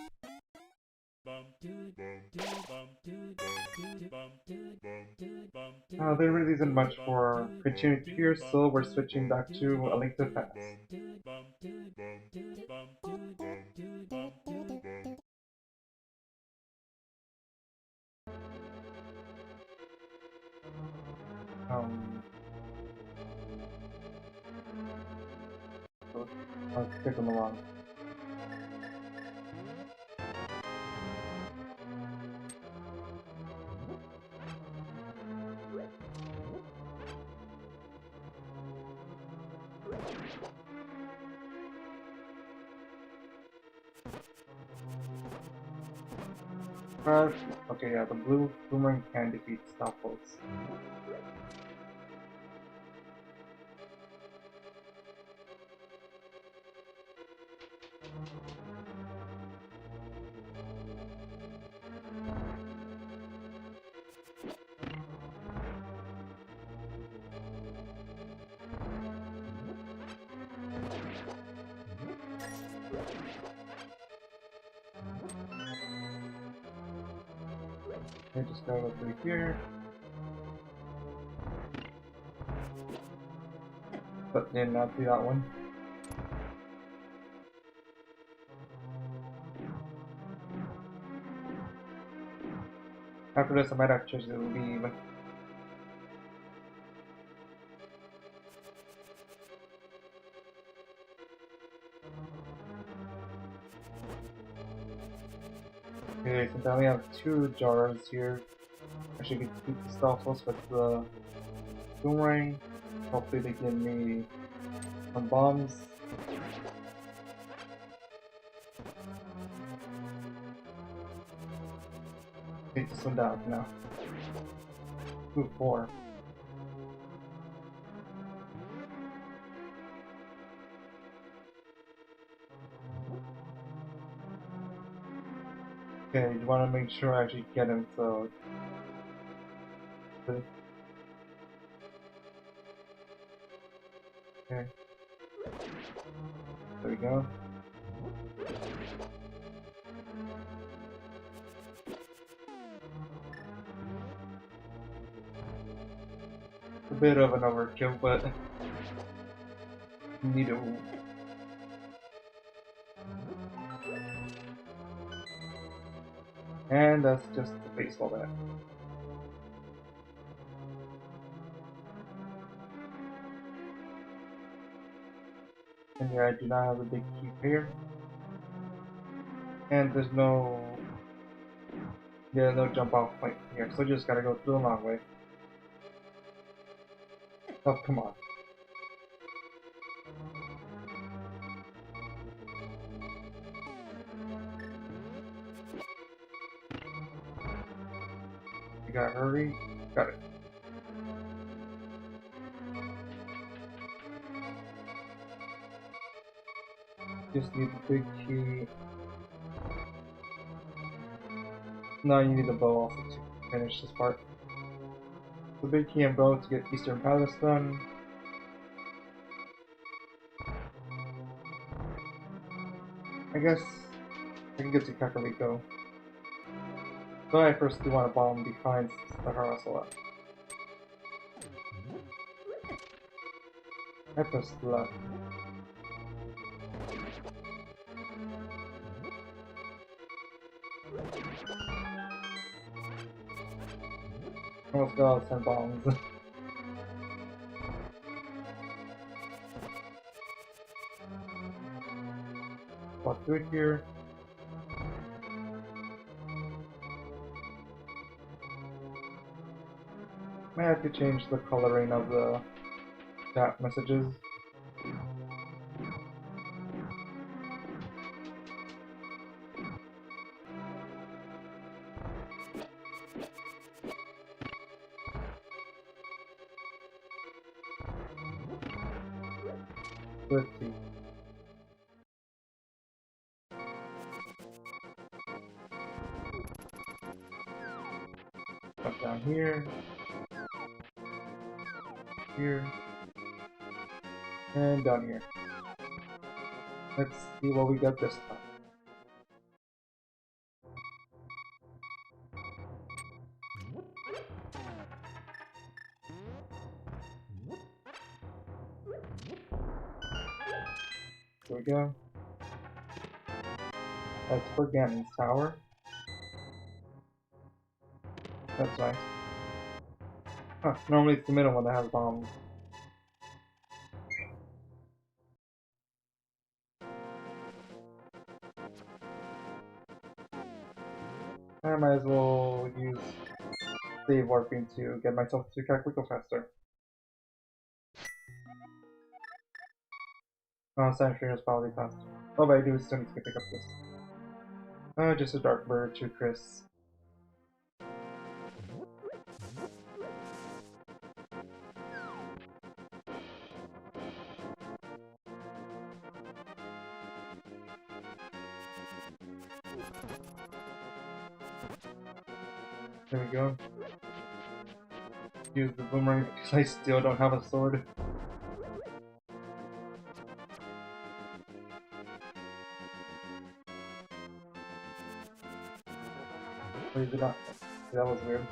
There really isn't much for continuing here, so we're switching back to A Link to the Past. I'll stick them along. Okay, yeah, the blue boomerang can defeat Stopples. I just gotta go through here. But did not do that one. After this, I might actually leave. Okay, so now we have 2 jars here. I should get the Stoffels with the boomerang. Hopefully they give me some bombs. Take this one down now. Ooh, 4. Okay, you want to make sure I actually get him, so... Okay. There we go. bit of an overkill, but need to. And that's just the baseball bat. And yeah, I do not have a big key here. And there's no jump off point here, so just gotta go through the long way. Oh, come on. You gotta hurry. Got it. Just need the big key. No, you need the bow also to finish this part. The big key and bow to get Eastern Palace done. I guess I can get to Kakariko. So I first do want to bomb behind the Harasala. I press left. Almost got all 10 bombs. Walk through it here. I have to change the coloring of the chat messages. Let's see. Up down here. Here. And down here. Let's see what we got this time. Here we go. That's for Ganon's tower. That's nice. Huh, normally it's the middle one that has bombs. I might as well use save warping to get myself to Kakariko faster. Sandstorm is probably faster. Oh, but I do still need to pick up this. Just a dark bird to Chris. There we go. Use the boomerang because I still don't have a sword. Or is it not? That was weird.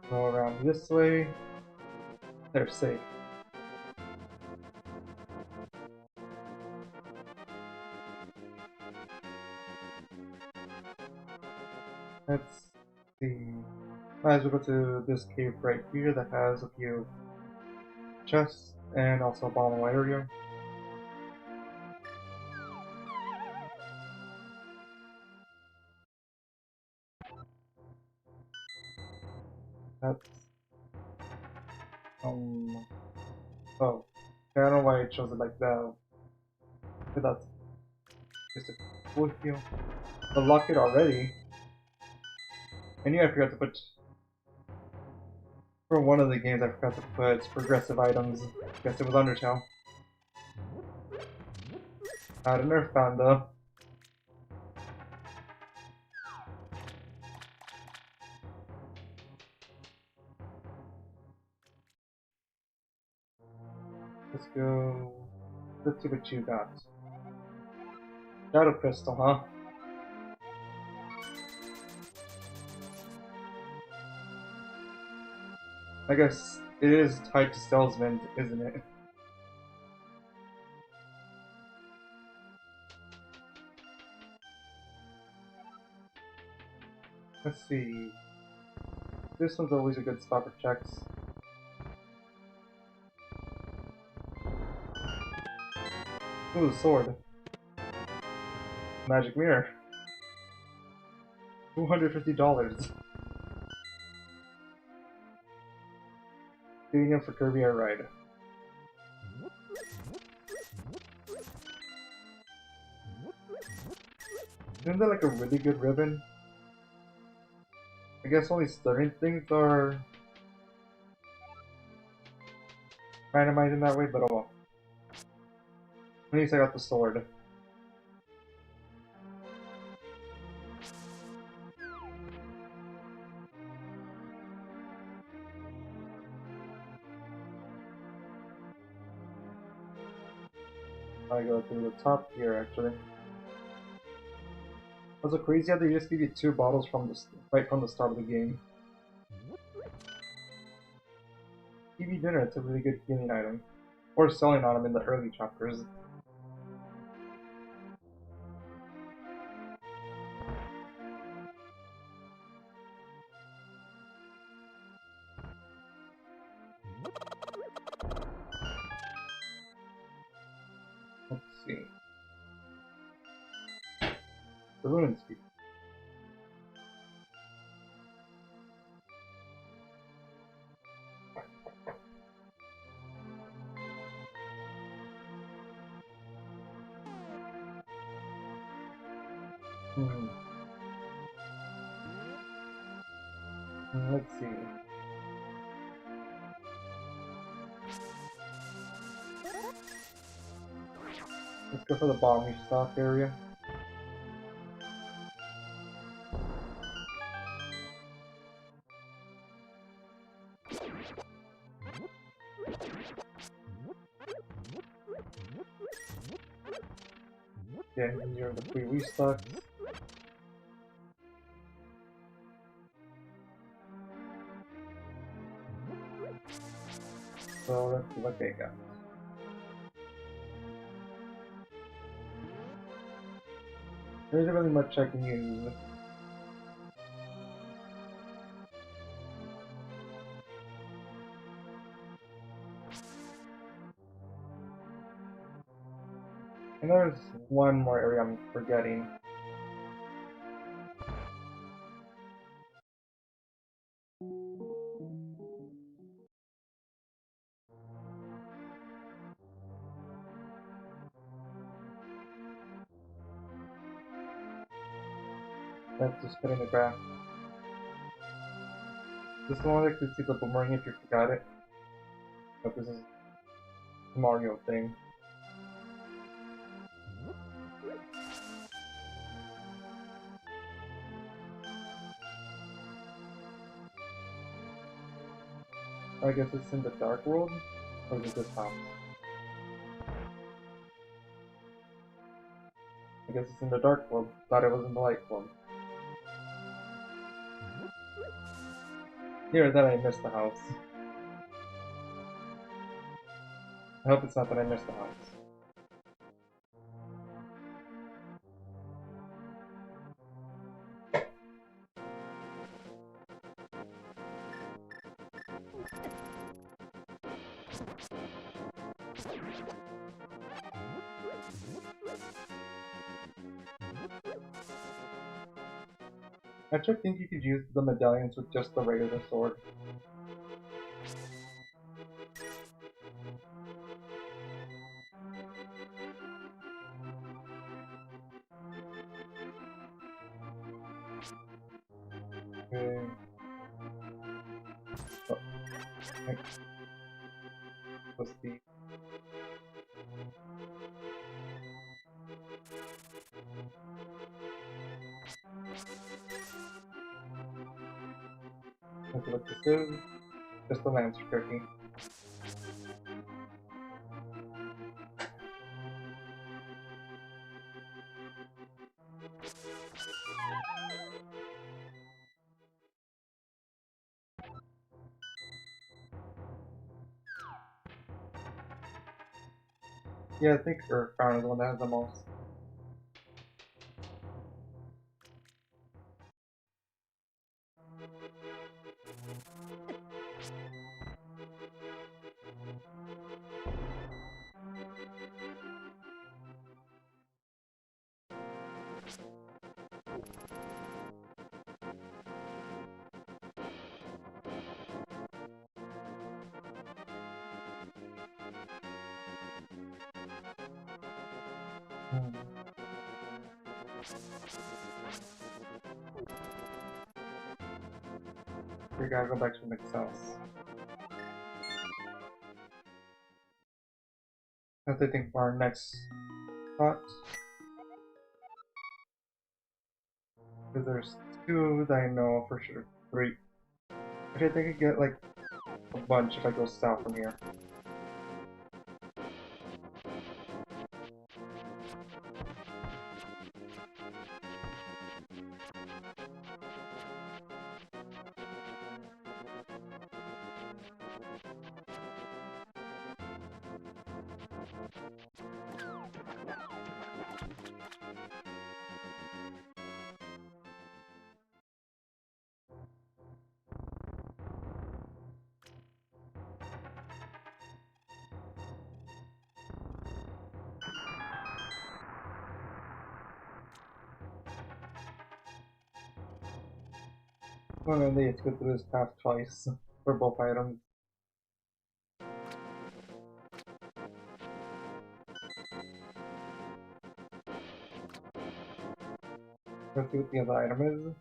Go around this way. They're safe. Let's see. Might as well go to this cave right here that has a few chests and also a bomb area. That's oh. I don't know why it shows it like that. But that's just a cool feel. Unlock it already. I knew I forgot to put for one of the games I forgot to put progressive items. Guess it was Undertale. Not an Earthbound though. Let's go. Let's see what you got. Shadow Crystal, huh? I guess it is tied to salesman, isn't it? Let's see. This one's always a good spot for checks. Ooh, the sword. Magic mirror. $250. Getting in for Kirby Air Ride. Isn't that like a really good ribbon? I guess only certain things are randomized in that way, but oh well. At least I got the sword. I go to the top here actually. Also crazy how they just give you 2 bottles from the right from the start of the game. TV dinner, it's a really good healing item. Or selling on them in the early chapters. Let's see. The ruin speed. Let's see. Let's go for the bomb stock area. Yeah, and you're the free restock. So let's see what they got. There isn't really much I can use. And there's one more area I'm forgetting. Let's just put in the graph. This one I could see the boomerang if you forgot it. But this is a Mario thing. I guess it's in the dark world? Or is it this house? I guess it's in the dark world. Thought it was in the light world. Here, then I missed the house. I hope it's not that I missed the house. I actually think you could use the medallions with just the regular sword. Okay. Oh, thanks. Let's see. Let's see what this is. Just the Lancer Turkey. Yeah, I think Earthbound is the one that has the most. Hmm. We gotta go back to Nick's house. As I think for our next spot. Because there's two that I know for sure. Three. Actually, I think I get like a bunch if I go south from here. Well, and they have to go through this path twice for both items. Let's see what the other item is.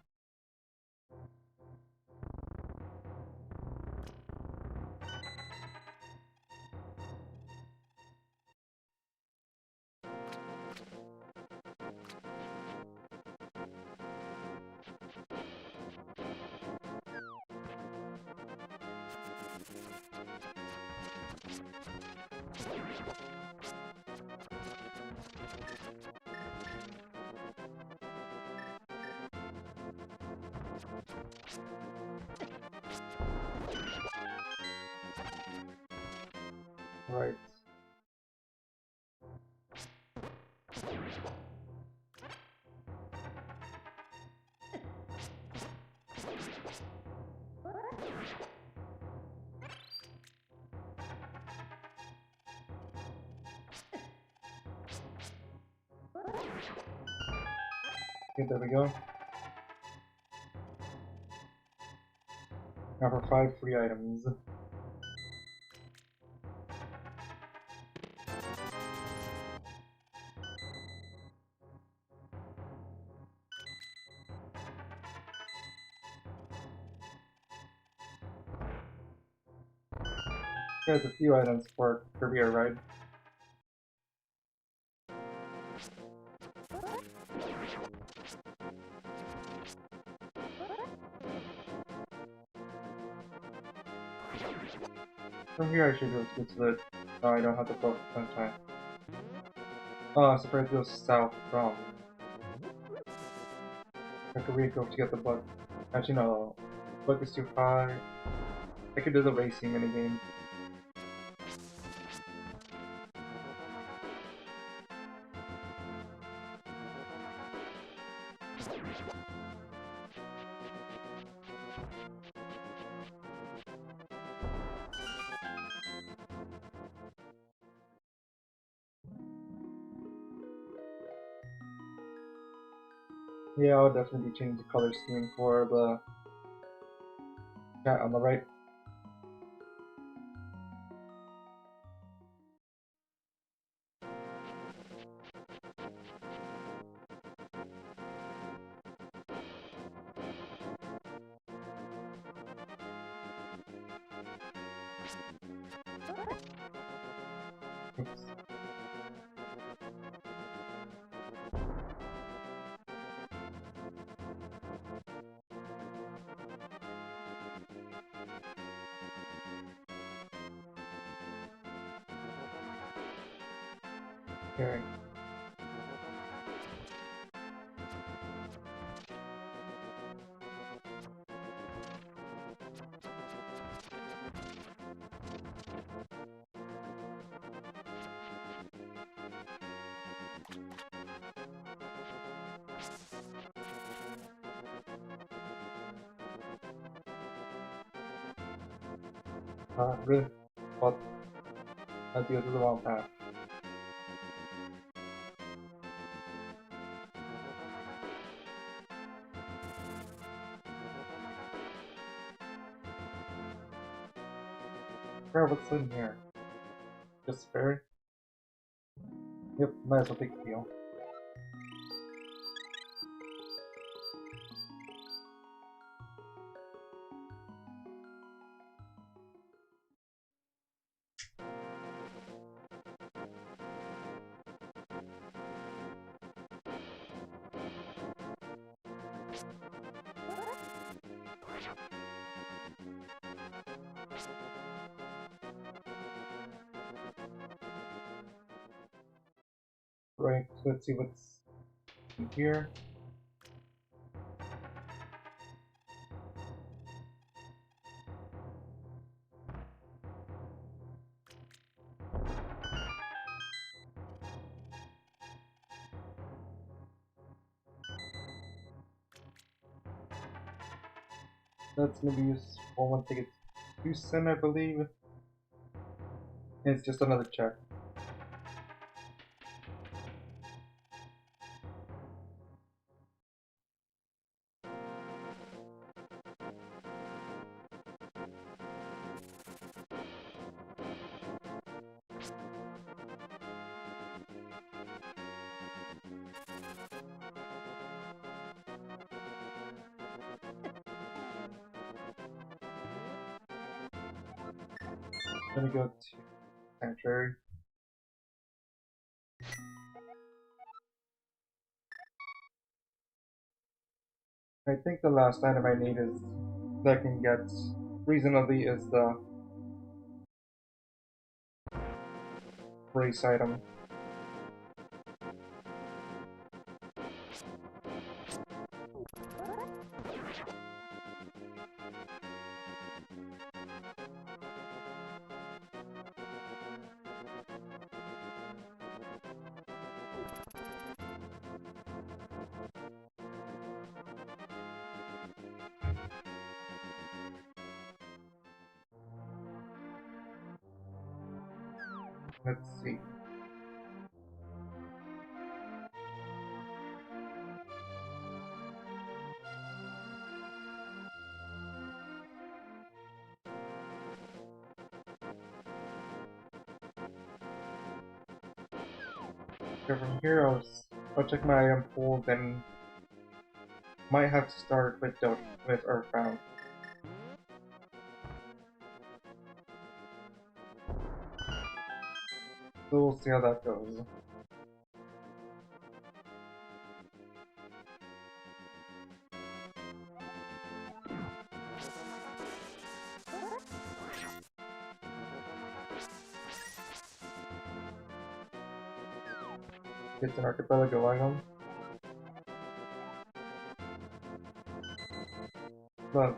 Right. Okay, there we go. Now for 5 free items. There's a few items for Kirby Air Ride. From here I should go to the... No, I don't have to go sometime. Oh, I'm surprised it goes south from... I could really go to get the bug. Actually, no. Bug is too high. I could do the racing minigame. Yeah, I'll definitely change the color scheme for the cat on the right. Oops. Okay. Really thought I'd be the wrong path. Alright, what's in here? Just a fairy? Yep, might as well take the deal. Right, let's see what's in here. That's gonna be useful once it gets 2 cent, I believe. And it's just another check. Gonna go to Sanctuary. I think the last item I need is that I can get reasonably is the race item. Let's see. So from here, I'll check my item pool, then might have to start with Earthbound. So we'll see how that goes. It's an archipelago item. But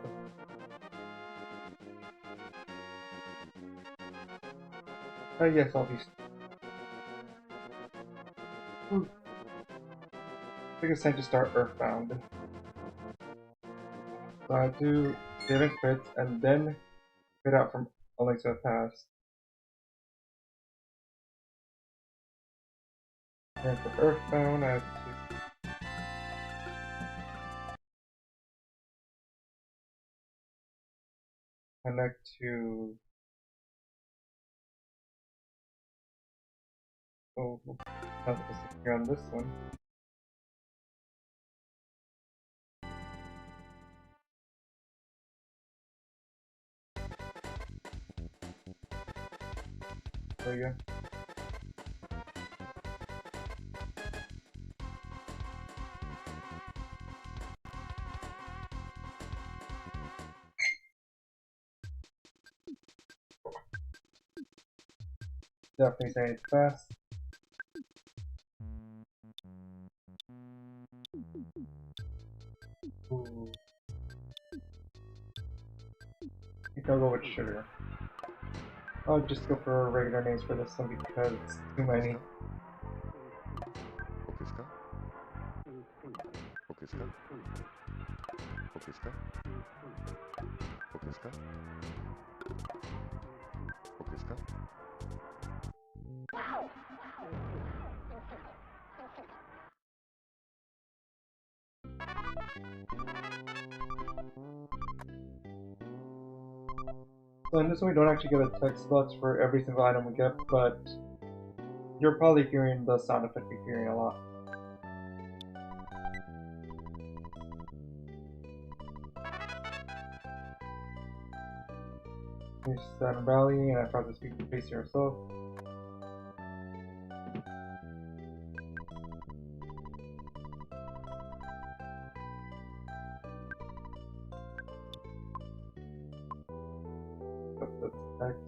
yes, I'll be. I think it's time to start Earthbound. So I do save and quit, and then get out from A Link to the Past. And for Earthbound, I have to connect to. Oh, not here on this one. There you go. Definitely say it's fast. Ooh. I think I'll go with sugar. I'll just go for regular names for this one because it's too many. ですか？ So in this one we don't actually get a text box for every single item we get, but you're probably hearing the sound effect you're hearing a lot. You stand Valley, and I try to speak to face yourself. That's text.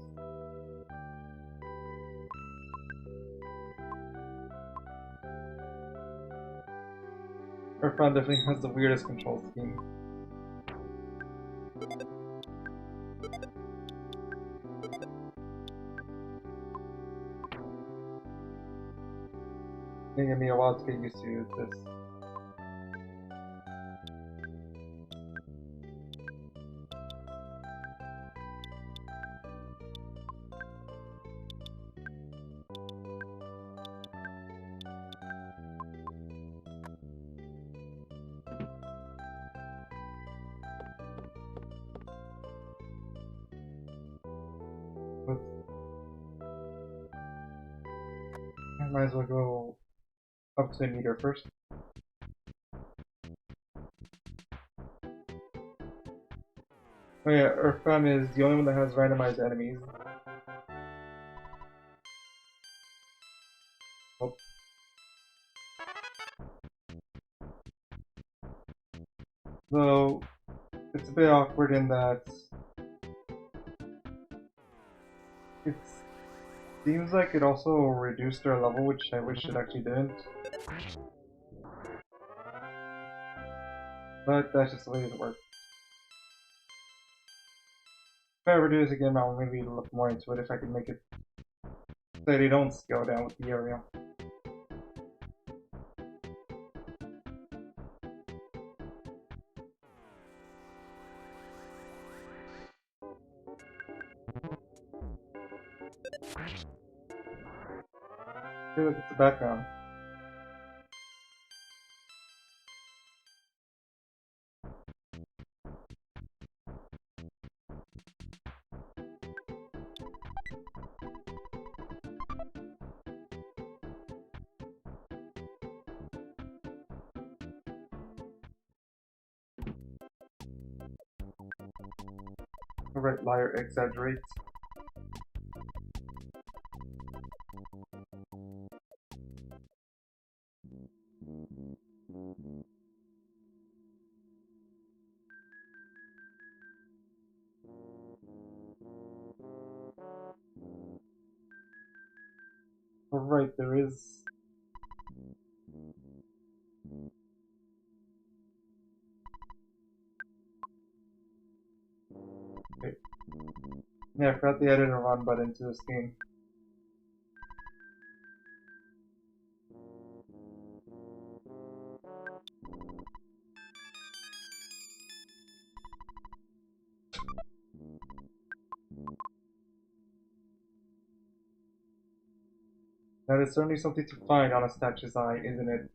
Earthbound definitely has the weirdest control scheme. It's gonna give me a while to get used to this. I might as well go up to the meter first. Oh yeah, Earthbound is the only one that has randomized enemies. Oh. So, it's a bit awkward in that it seems like it also reduced their level, which I wish it actually didn't. But that's just the way it works. If I ever do this again, I'll maybe look more into it if I can make it so they don't scale down with the area. I feel like it's the background. The red liar exaggerates. Alright, there is. Okay. Yeah, I forgot they added a run button to this game. That is certainly something to find on a statue's eye, isn't it?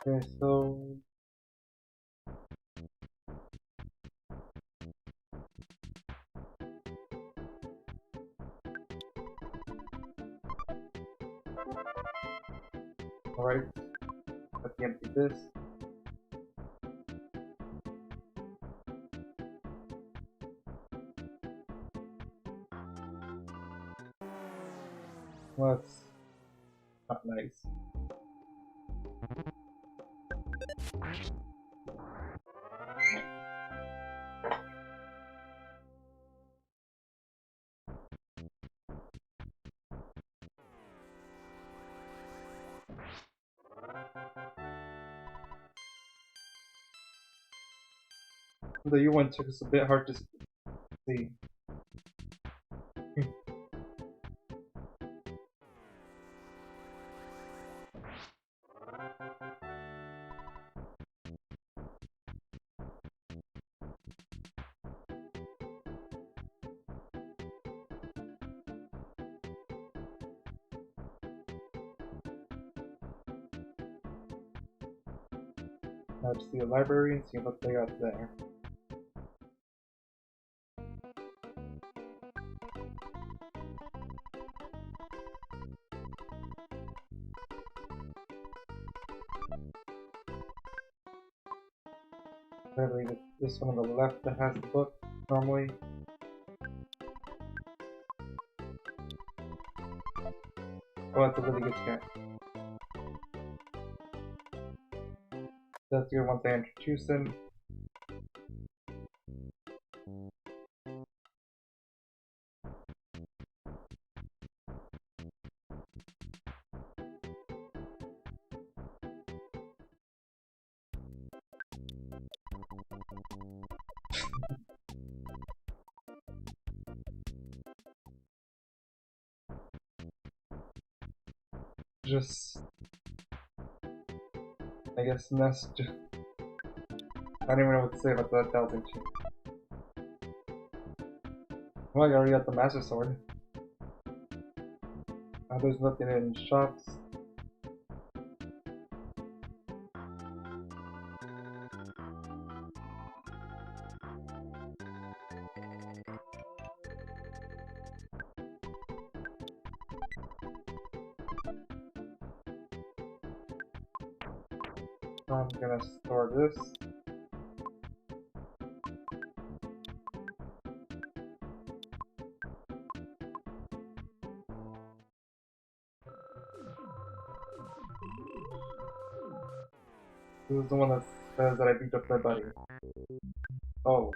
Okay, so alright, let me empty this. Well, that's not nice. The U1 took us a bit hard to see. Let's see the library and see what they got there. I believe it's this one on the left that has the book normally. Oh, that's a really good scan. That's here once I introduce him. Just, I guess, nest. I don't even know what to say about that Deltarune. Well, I already got the Master Sword. There's nothing in shops. I'm gonna store this. This is the one that says that I beat up their buddy. Oh.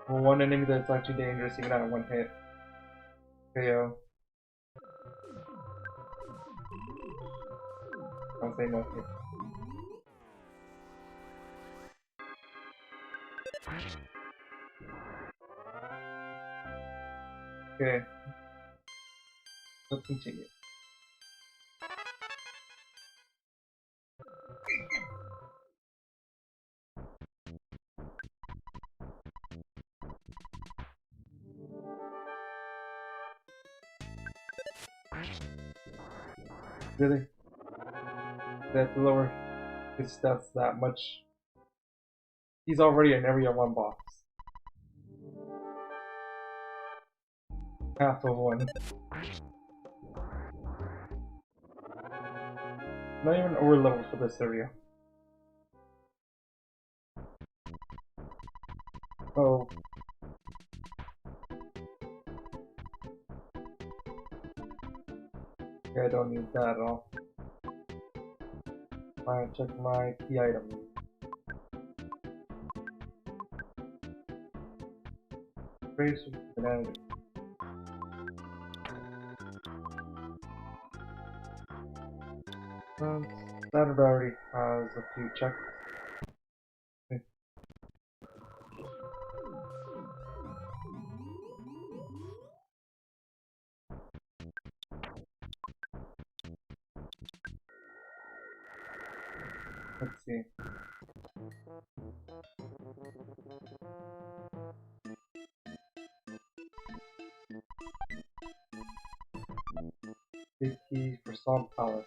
Well, one enemy that's actually dangerous even at one hit. KO. I'll say no hit. Okay. Let's continue. Really? That lower his stats that much. He's already an area 1 boss. Half of one. Not even over level for this area. Oh. Okay, I don't need that at all. Alright, check my key items. Tracer, banana. That already has a few checks. Okay. Let's see. Big key for Salt Palace.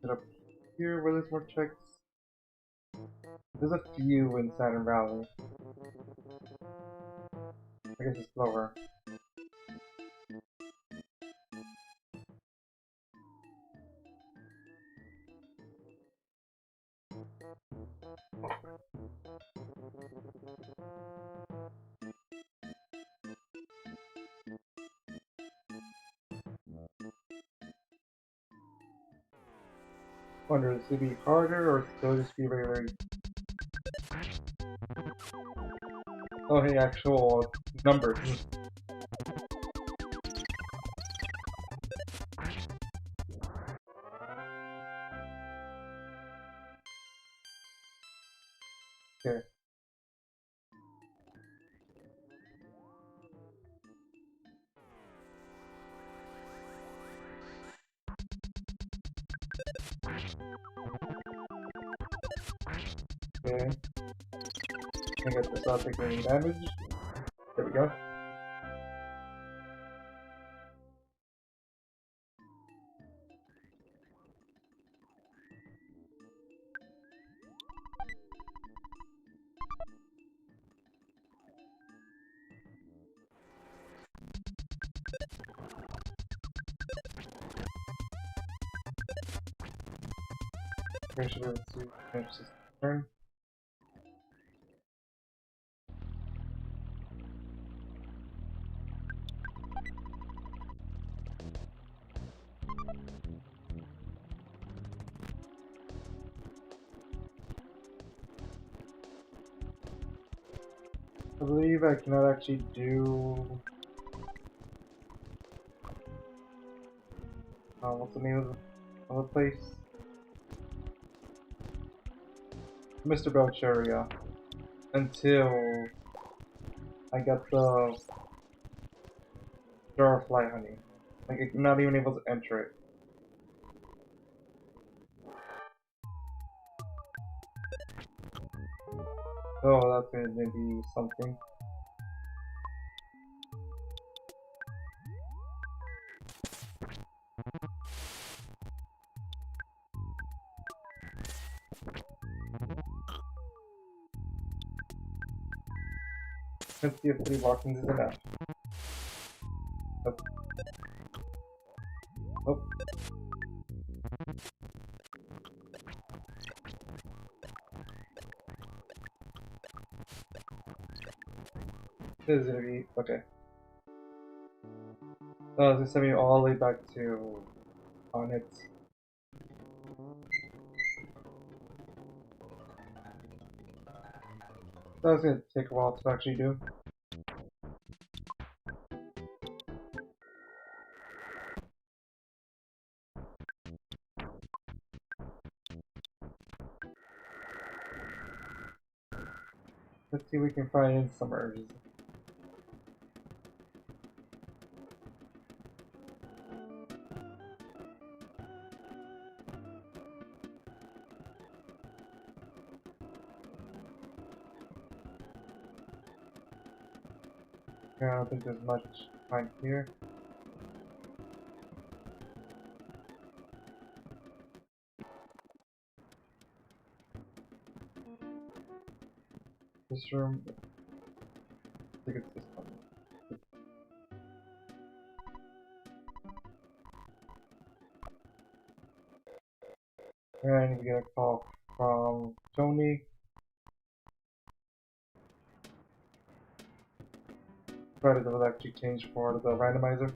Get up here where there's more checks. There's a few in Saturn Valley. I guess it's lower. Wonder, this would be harder or still just be very. Oh, hey, actual numbers. Okay. Okay. I get this without taking any damage. There we go. I should be able to finish this turn. I believe I cannot actually do. What's the name of the place? Mr. Belcheria. Until I get the jar of fly honey. Like, I'm not even able to enter it. Oh, that's gonna be something. Let's see if 3 walkings is enough. Oh. Oh. This is gonna be okay. Oh, this is sending me all the way back to on it. That's gonna take a while to actually do. Let's see if we can find some urges. Yeah, I don't think there's much right here. This room. I think it's this one. And we get a call from Tony. Credit will actually change for the randomizer.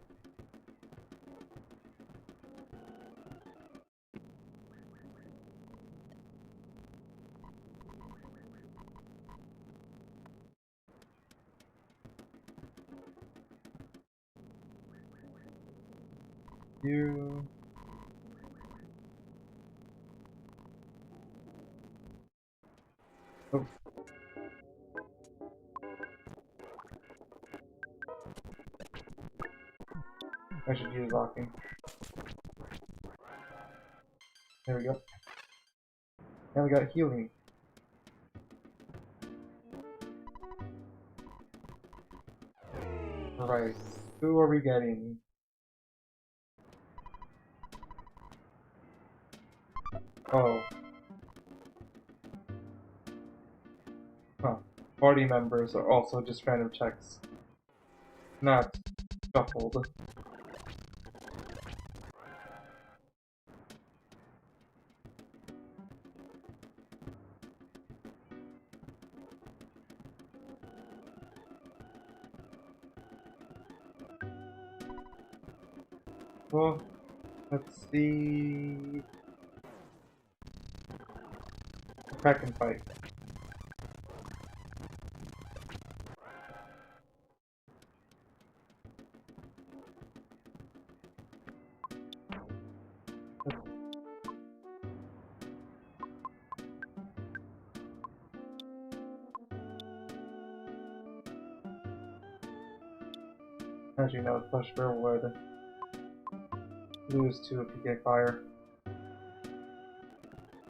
You. Oh. I should use locking. There we go. Now we got healing. Alright, who are we getting? Oh. Huh. Party members are also just random checks. Not shuffled. Well, let's see. Crack and fight. Actually, no, Push Bear would lose to a PK Fire.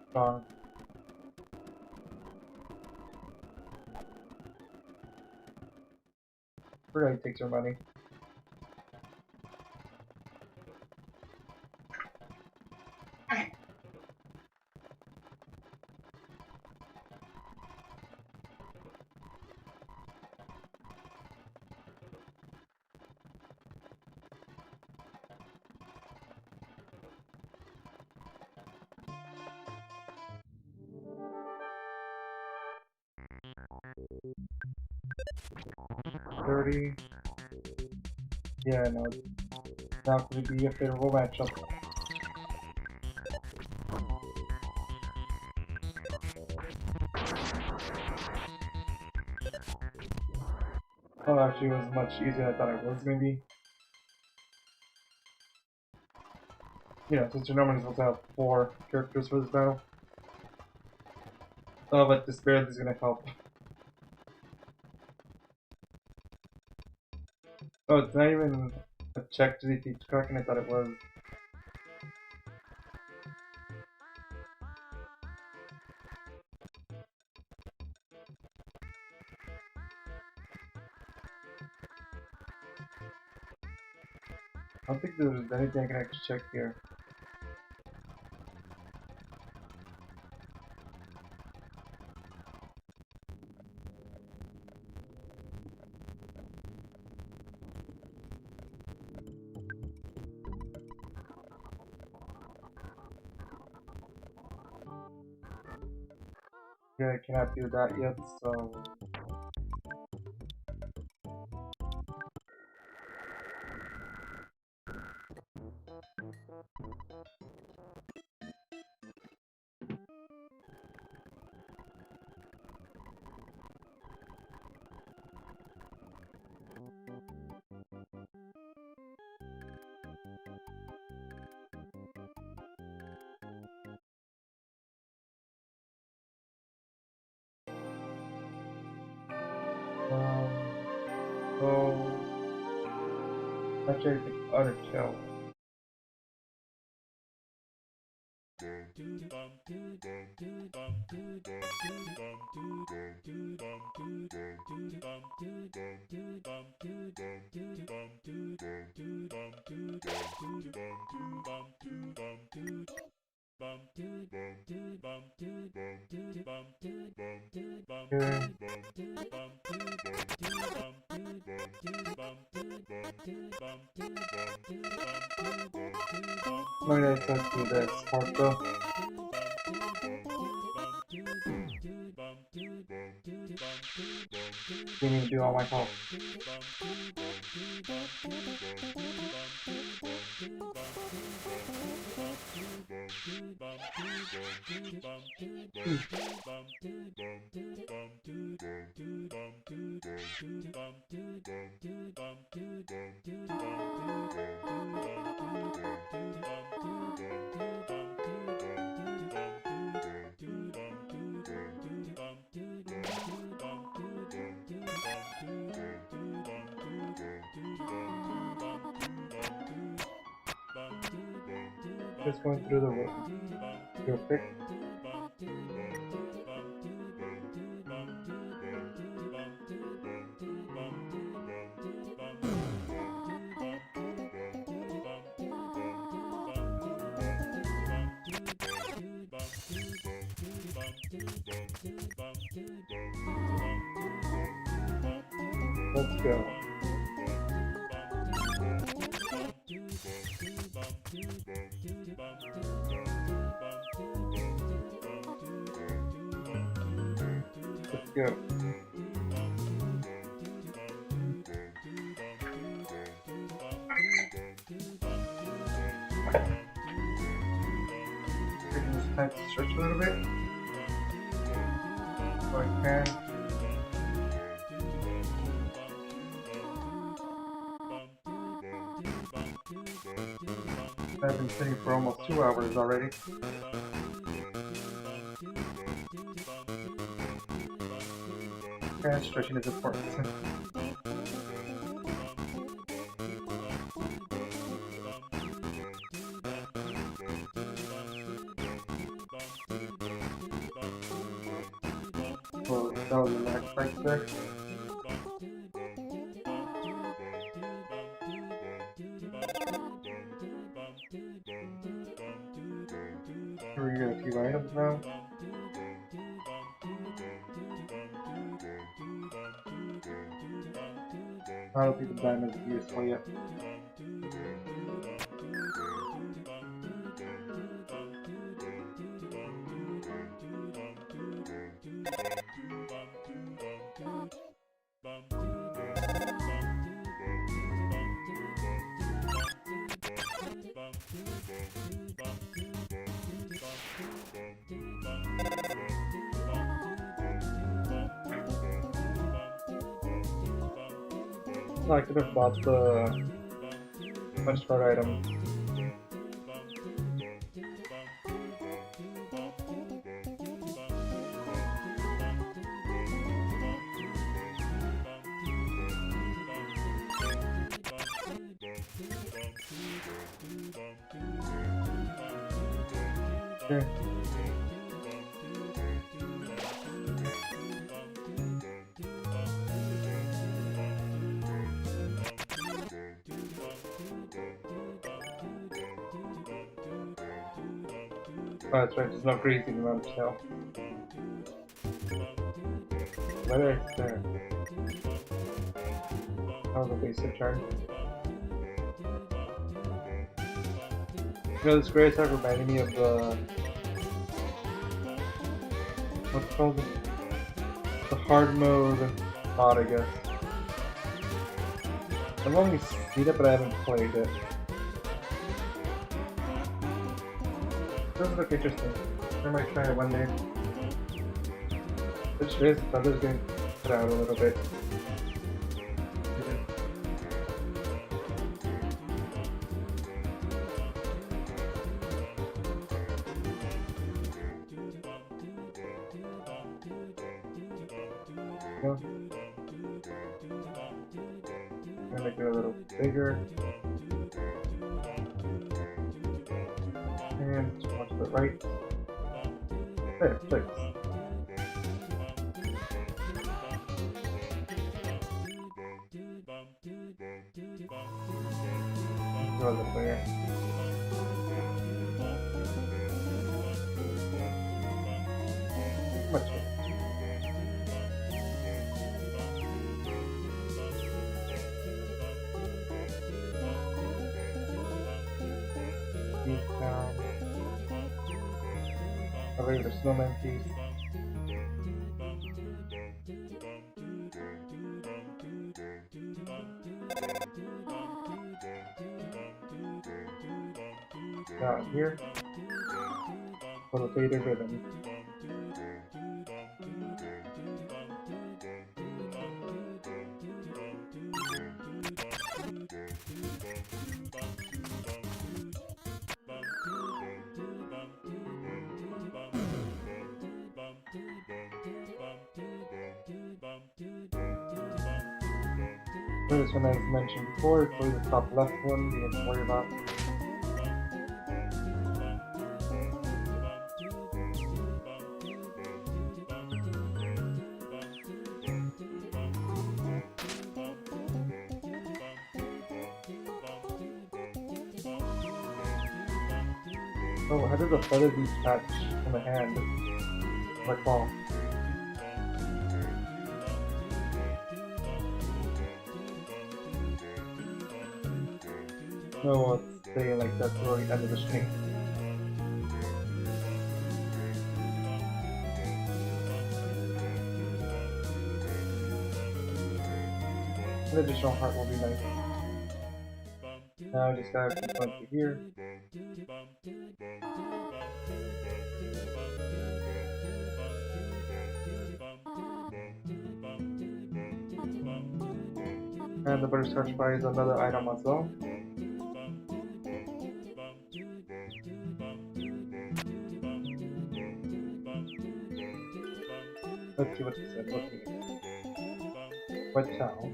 Strong. really takes your money. $30. Yeah, no, it's not going to be a favorable matchup. Oh, actually, it was much easier than I thought it was going to be. You know, since you're normally supposed to have 4 characters for this battle. Oh, but this barely is going to help. Oh, it's not even a check to see if it's cracking. I thought it was. I don't think there's anything I can actually check here. Yeah, I cannot do that yet, so... So... Actually, I think Undertale. No, yeah, it's not do this part though. You need to do all my help. Just going through the room real quick. Let's go. Let's go. Taking this time to stretch a little bit. So I can. I've been sitting for almost 2 hours already. And stretching is important. Well, that was the next right there. Here we get a few items now. I don't think the diamond is useful yet. I could have bought the punch card item. Okay. Oh, that's right, there's no grazing in Undertale. Right there. That was a basic turn. You know, this grace art reminded me of the... what's it called? The hard mode mod, I guess. I've only seen it, but I haven't played it. Doesn't look interesting. I might try it one day. This is, the feathers getting cut out a little bit. I'm gonna make it a little bigger. And watch the right. There, fix. Go a little bigger. Much better. Down. A regular snowman piece. Down here. For the faded ribbon. This one, as mentioned before, it's probably the top left one we have to worry about. Oh, how did the feather detach from the hand? Like ball. No, it's staying like that till the end of the string. An additional heart will be nice. Now I just gotta keep going through here. And the butterscotch pie is another item as well. Let's see what it said. What's it? Wet towel.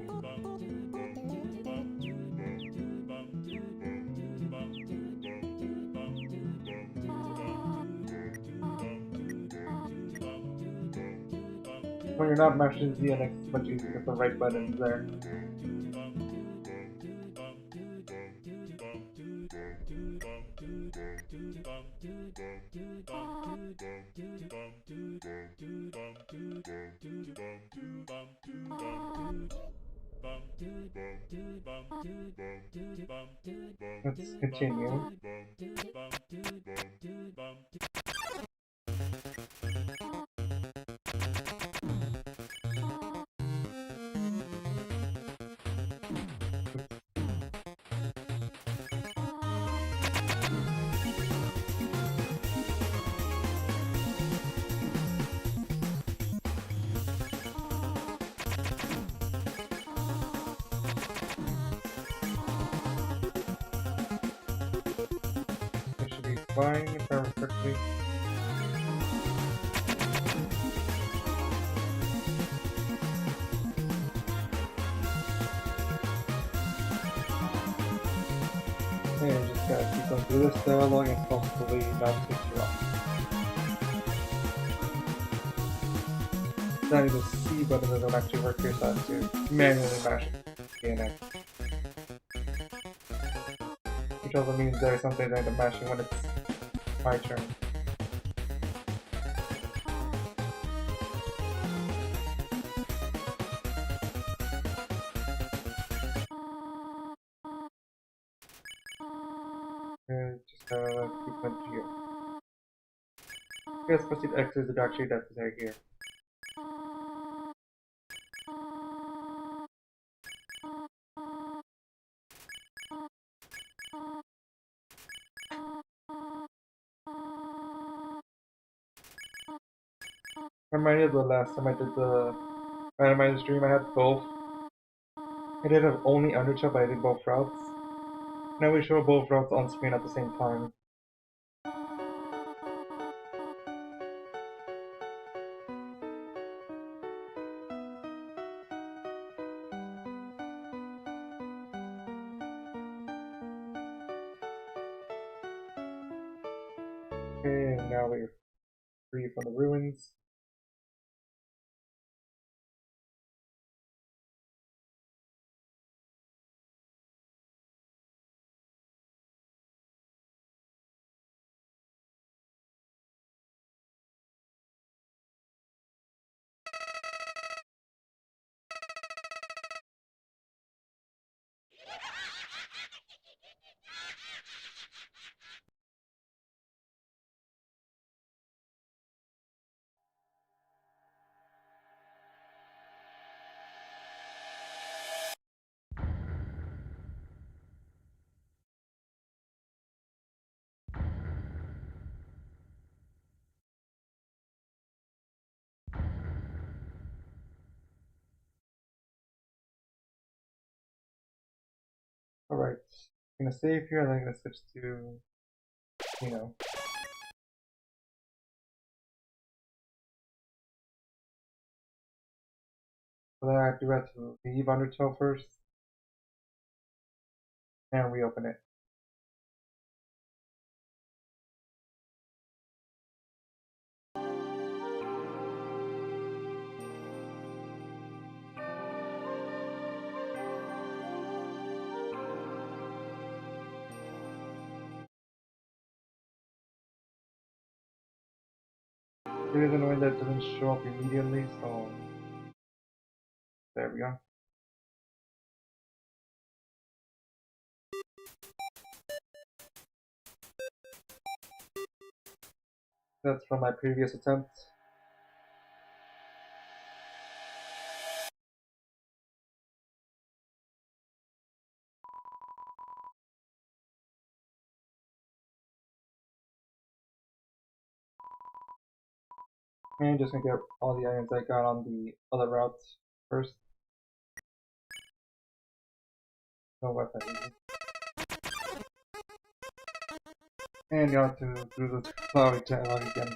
When you're not mashing Z, and it's much easier with the right buttons there. Let's continue. It should be fine if I remember correctly. And just gotta keep going through this dialogue and hopefully not take too long. Not even C button doesn't actually work here, so I have to manually mash A and X. Which also means there is something that I'm mashing when it's my turn. And just keep going here. Yes, proceed X is actually necessary here. Reminded of the last time I did the randomizer stream, I had both. I did have only Undertale, but I did both routes. Now we show both routes on screen at the same time. Okay, and now we're free from the ruins. Alright, I'm gonna save here and then I'm gonna switch to, So then I do have to leave Undertale first and reopen it. It is annoying that it doesn't show up immediately, so there we go. That's from my previous attempt. And just gonna get all the items I got on the other routes first. No weapon. And you have to do the flowery dialogue again.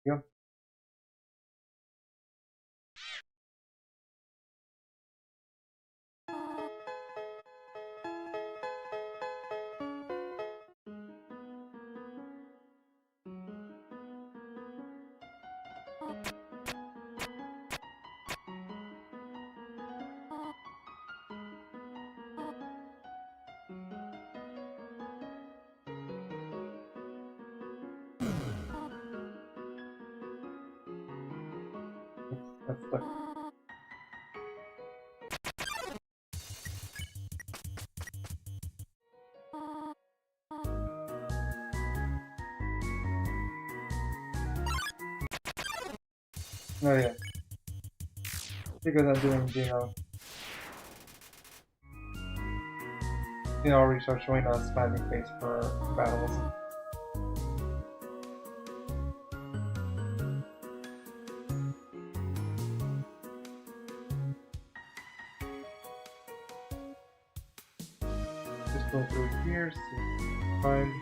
Yep. That's the... Oh yeah. Because I'm doing, already start showing a smiling face for battles. Just go through here, see, find.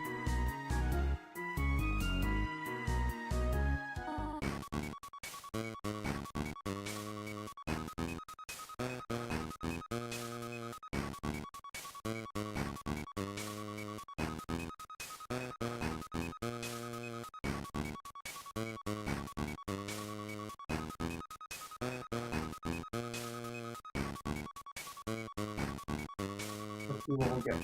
Let's see what we get.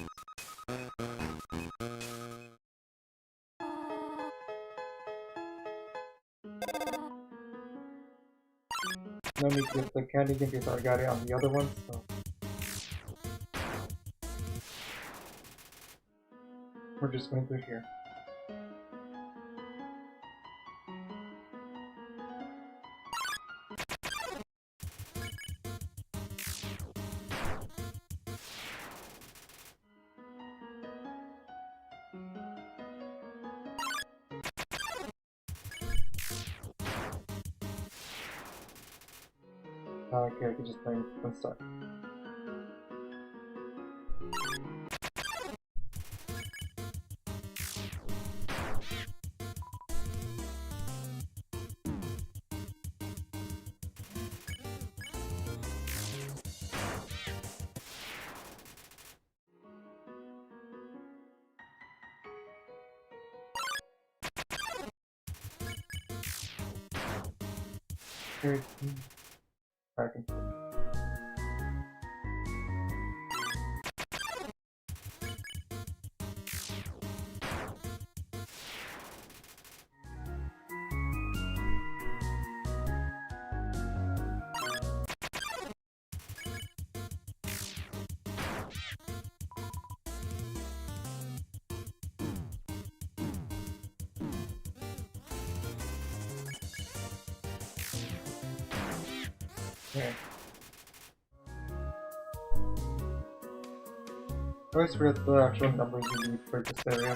No need to get the candy game because I got it on the other one, so we're just going through here. Okay, I can just play and start. Here, back and forth. Okay. I always forget the actual numbers you need for this area.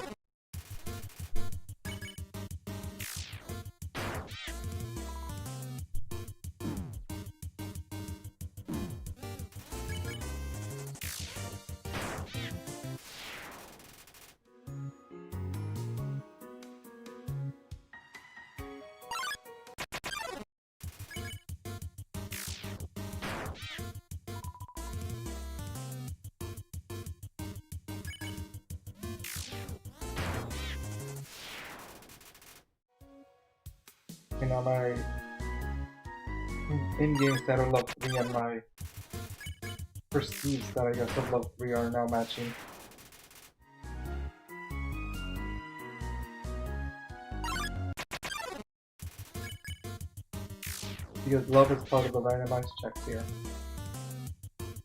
You know, my in-game stat of level 3 and my perceived stat I guess of level 3 are now matching. Because love is part of the randomized checks here.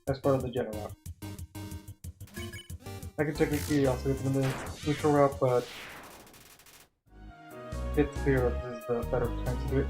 As part of the general. I can technically also get them in the neutral route, but it's clear that this is the better time to do it.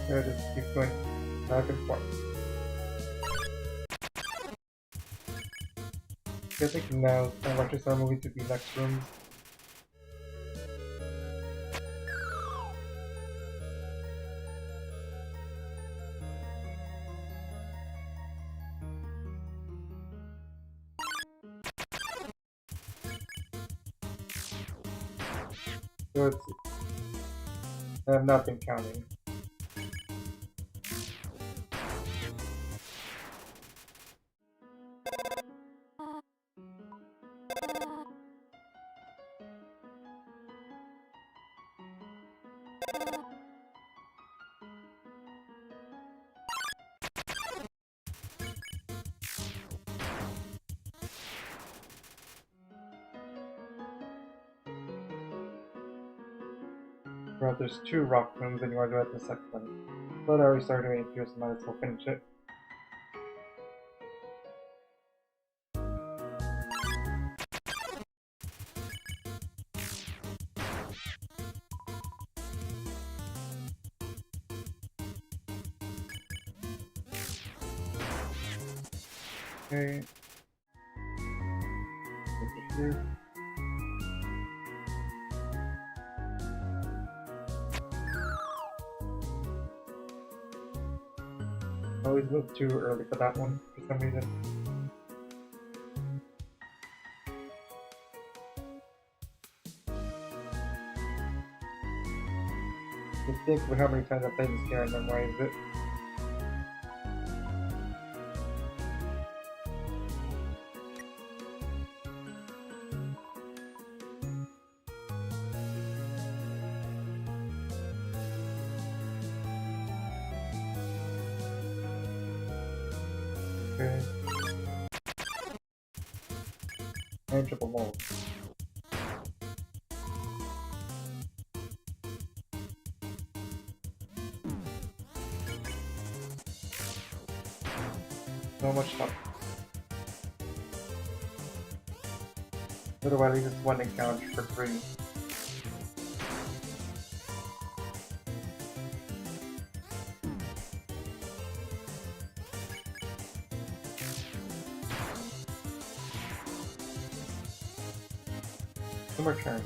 So just keep going back and forth. I think now it's time to actually start moving to the next rooms. So it's I have not been counting. Right, there's 2 rock rooms and you want to go at the second one. But I already started doing it here, so might as well finish it. Okay. Over here. I always moved too early for that one for some reason. Just think of how many times I played this game and memorized it. Okay. And triple mold. So much stuff. Otherwise, I just one encounter for free. Two more turns.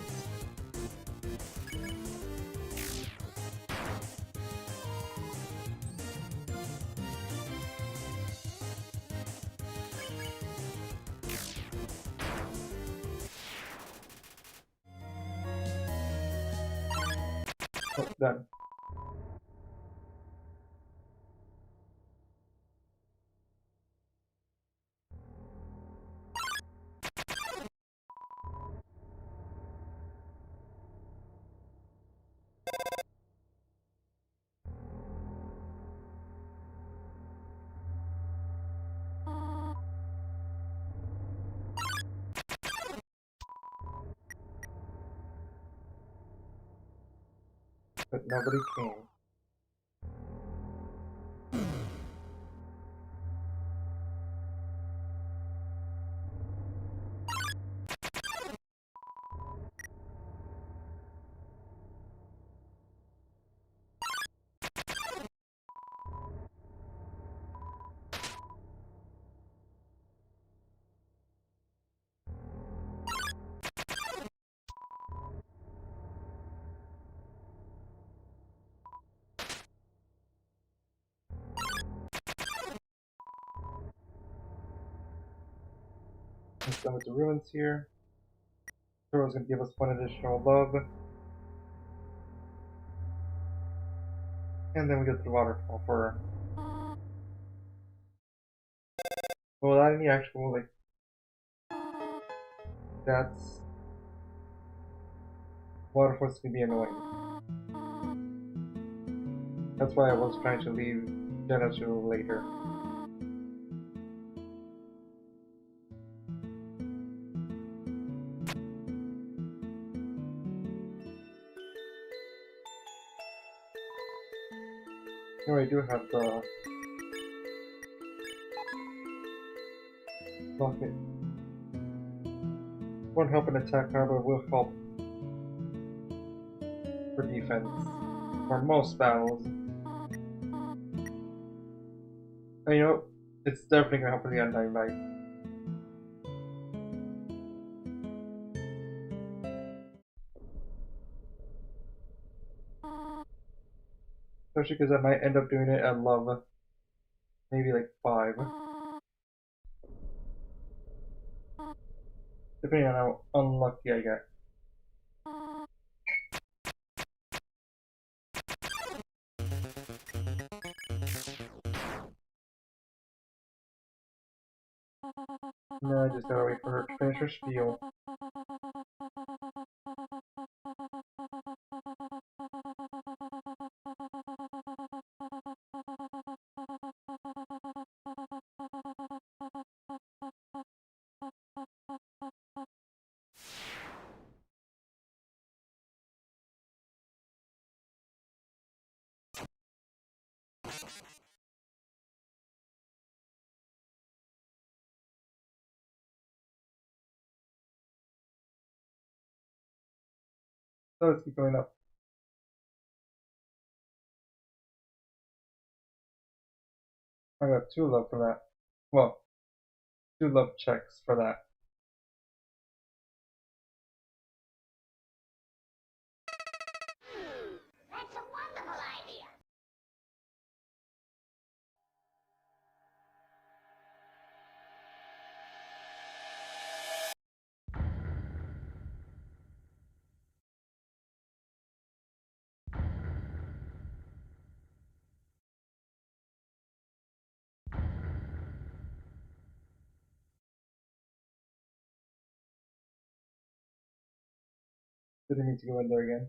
Oh, done. But nobody came. Let's go with the ruins here. Hero's gonna give us one additional love. And then we go to the waterfall for... Without any actual, like... That's... Waterfall's gonna be annoying. That's why I was trying to leave Jenna to later. Here I do have the... Rocket. Won't help an attack, however, will help for defense. For most battles. And you know, it's definitely gonna help with the Undying Light. especially because I might end up doing it at level maybe like 5, depending on how unlucky I get. Now I just gotta wait for her to finish her spiel. So let's keep going up. I got 2 love for that. Well, 2 love checks for that. That's a wonderful idea. Didn't need to go in there again.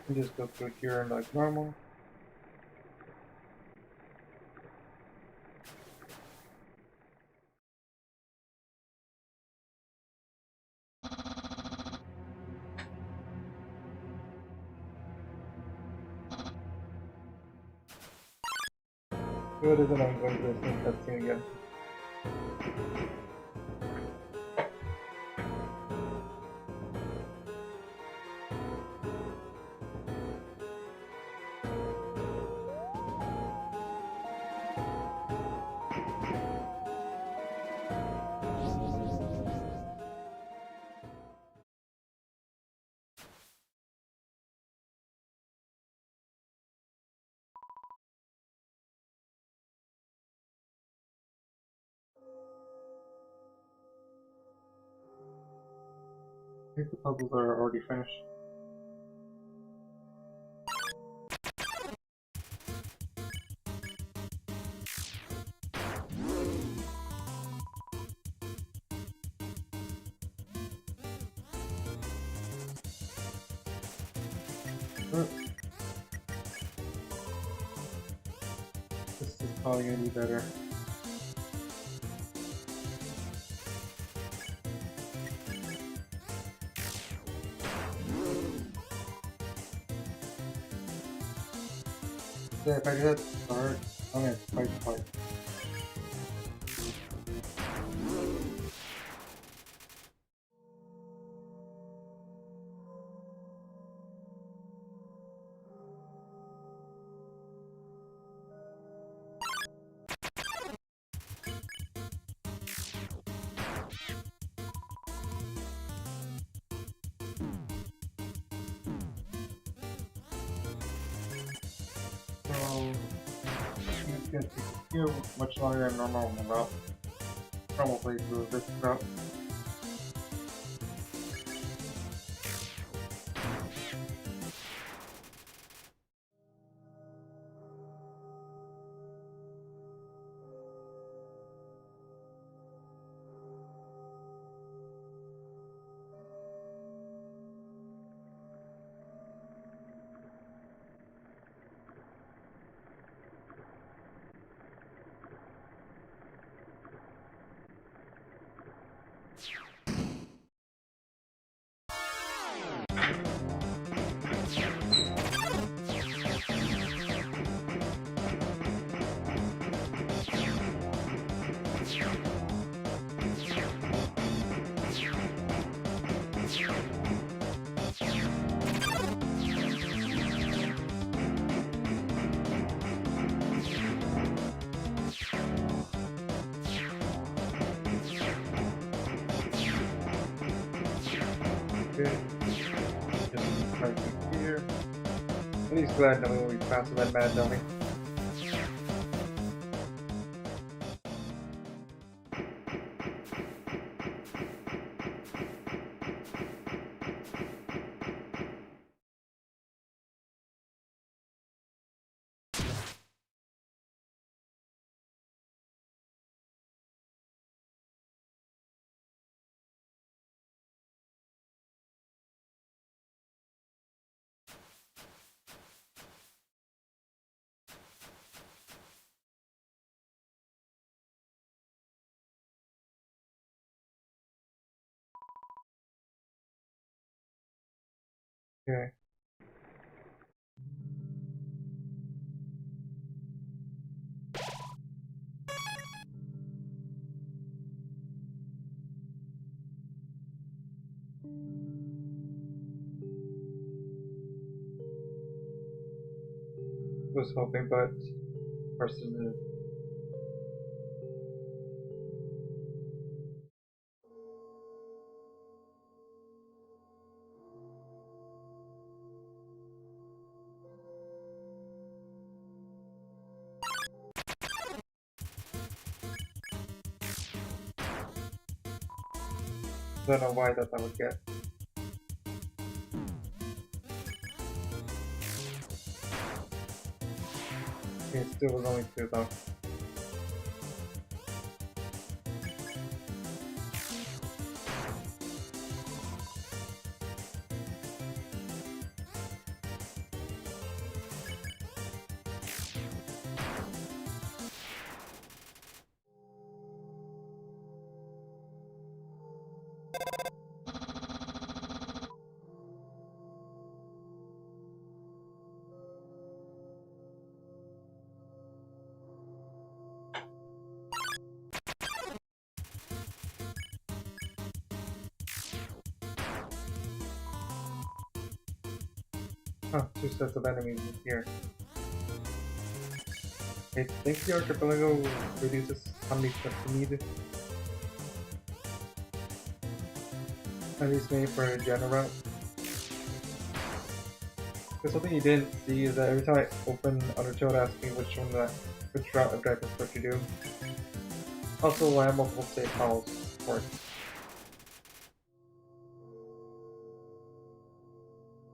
And just go through here and like normal. Good, and then I'm going to do the same cutscene again. I think the puzzles are already finished. This is probably gonna be better. Yeah, if I get start, I'm gonna fight the fight. So it's gonna take you much longer than normal playthrough of this route. Okay. Just right here. And he's glad dummy will be faster than mad dummy. Okay. Was hoping, but of course it is. Don't know why that I would get. Okay, still was only 2 though. Huh, 2 sets of enemies in here. I think the archipelago reduces how many steps you need. At least maybe for a general route. Because something you didn't see is that every time I open Undertale, it asks me which route of I prefer to do. Also, I have multiple save files for it.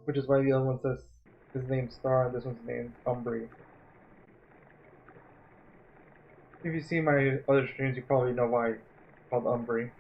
Which is why the other one says his name's Star and this one's named Umbri. If you see my other streams, you probably know why it's called Umbri.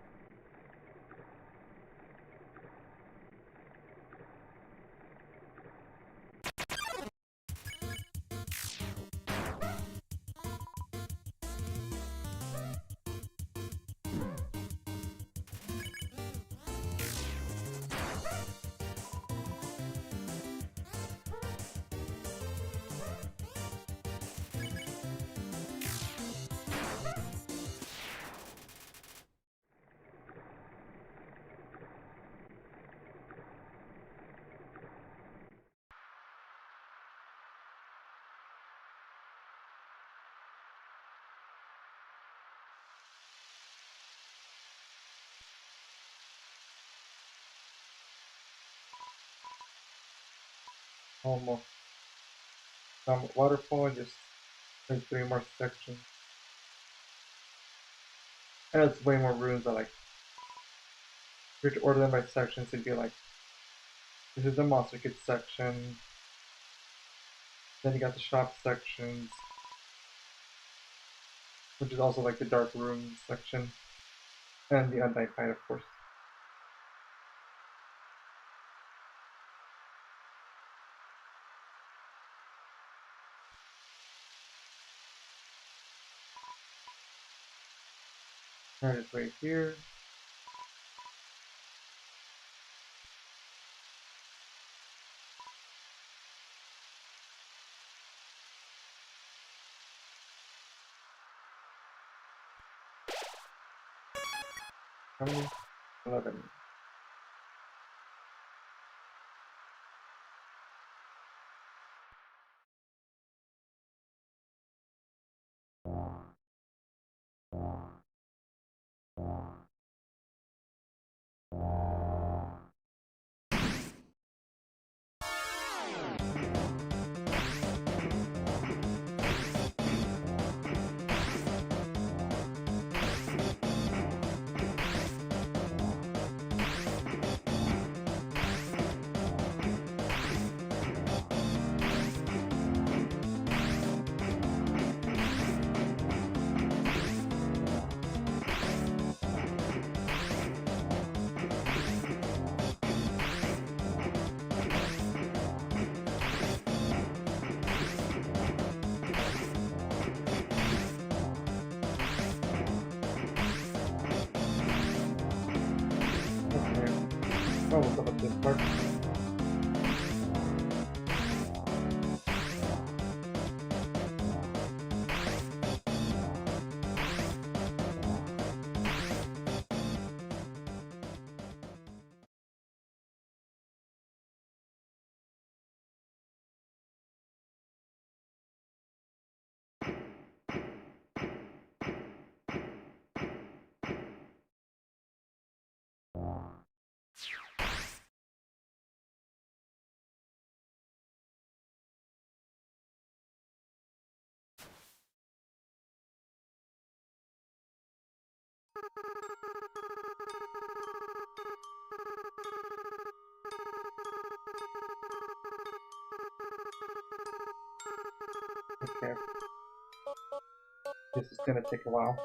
Almost. Waterfall, just like 3 more sections. And it's way more rooms, but like, if you were to order them by sections, it'd be like, this is the Monster Kid section, then you got the shop sections, which is also like the dark room section, and the Undying Fight, of course. Alright, it's right here. How many? 11. Oh, what's up with this part? Okay. This is gonna take a while.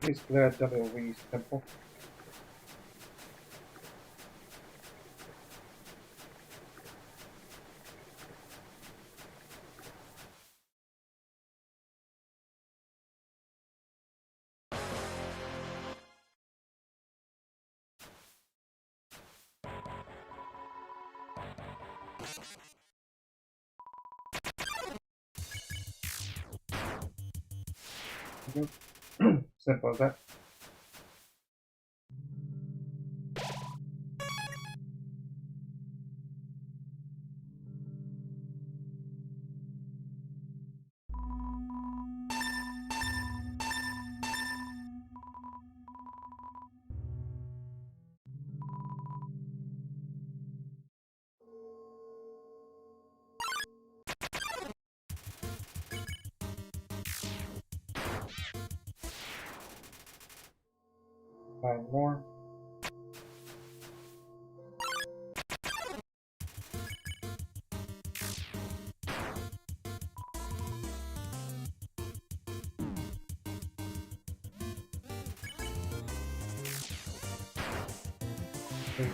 Please clear WWE simple. Simple as that. Find more. Okay.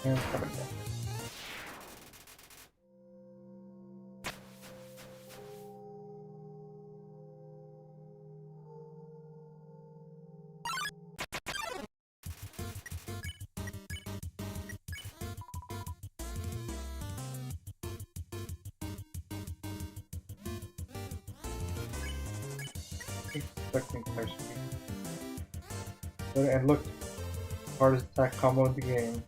And coming down. Expecting crash speed. And look, hardest attack combo in the game.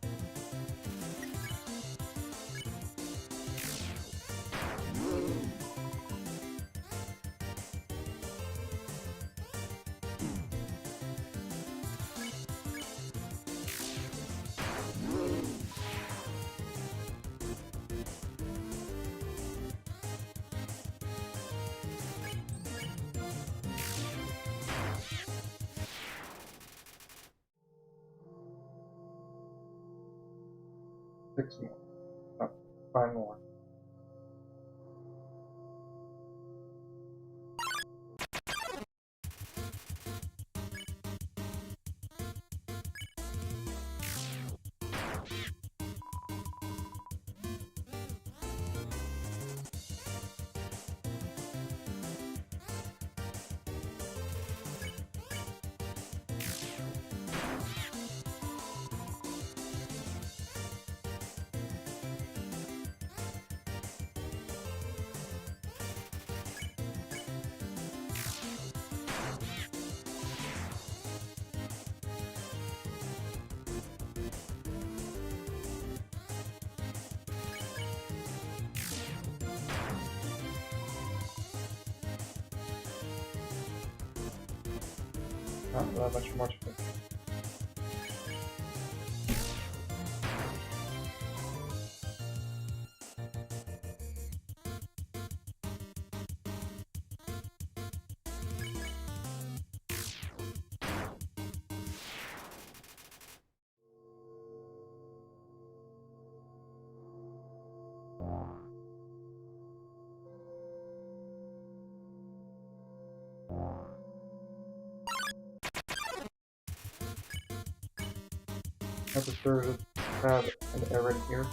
Six more. No, five more. Not that much more to do. I prefer to have an air right here.